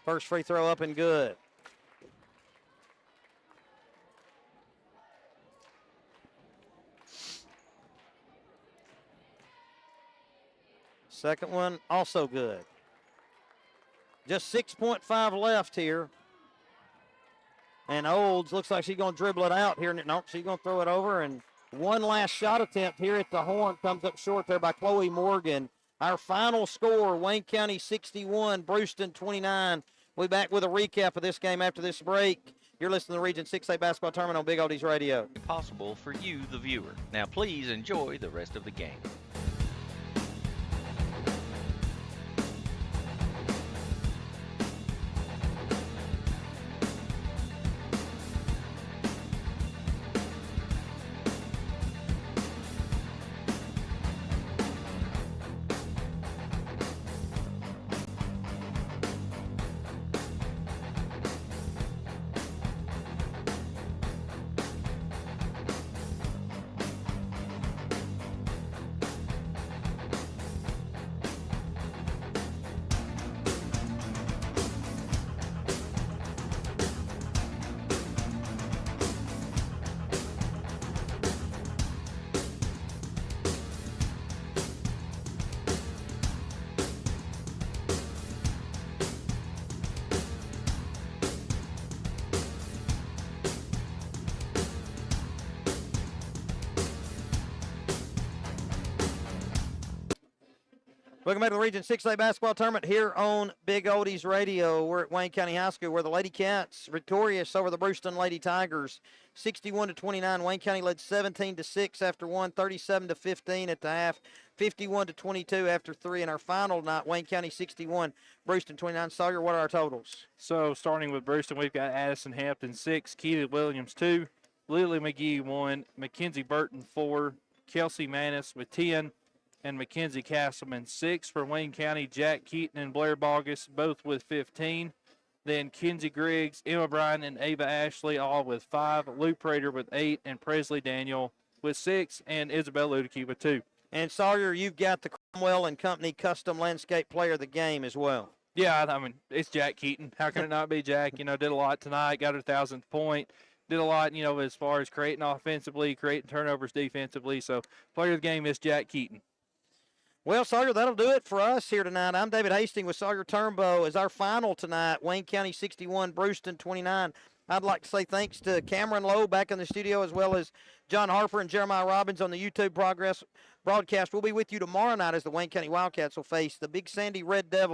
First free throw up and good. Second one also good. Just 6.5 left here. And Olds looks like she's going to dribble it out here. Nope, she's going to throw it over. And one last shot attempt here at the horn comes up short there by Chloe Morgan. Our final score, Wayne County 61, Bruceton 29. We'll be back with a recap of this game after this break. You're listening to the Region 6A Basketball Tournament on Big Oldies Radio. Possible for you, the viewer. Now please enjoy the rest of the game. Welcome back to the Region 6A Basketball Tournament here on Big Oldies Radio. We're at Wayne County High School where the Lady Cats victorious over the Bruceton Lady Tigers, 61-29. Wayne County led 17-6 after one, 37-15 at the half, 51-22 after three. In our final night, Wayne County 61, Bruceton 29. Sawyer, what are our totals? So starting with Bruceton, we've got Addison Hampton 6, Keita Williams 2, Lily McGee 1, Mackenzie Burton 4, Kelsey Manis with 10, and Mackenzie Castleman 6. For Wayne County, Jack Keaton and Blair Bogus both with 15. Then Kenzie Griggs, Emma Bryan, and Ava Ashley all with 5. Lou Prater with 8, and Presley Daniel with 6, and Isabel Ludicky with 2. And Sawyer, you've got the Cromwell and Company Custom Landscape Player of the Game as well. Yeah, I mean, it's Jack Keaton. How can it not be Jack? You know, did a lot tonight, got her 1,000th point. Did a lot, you know, as far as creating offensively, creating turnovers defensively. So player of the game is Jack Keaton. Well, Sawyer, that'll do it for us here tonight. I'm David Hastings with Sawyer Turnbow as our final tonight. Wayne County 61, Bruceton 29. I'd like to say thanks to Cameron Lowe back in the studio, as well as John Harper and Jeremiah Robbins on the YouTube broadcast. We'll be with you tomorrow night as the Wayne County Wildcats will face the Big Sandy Red Devils.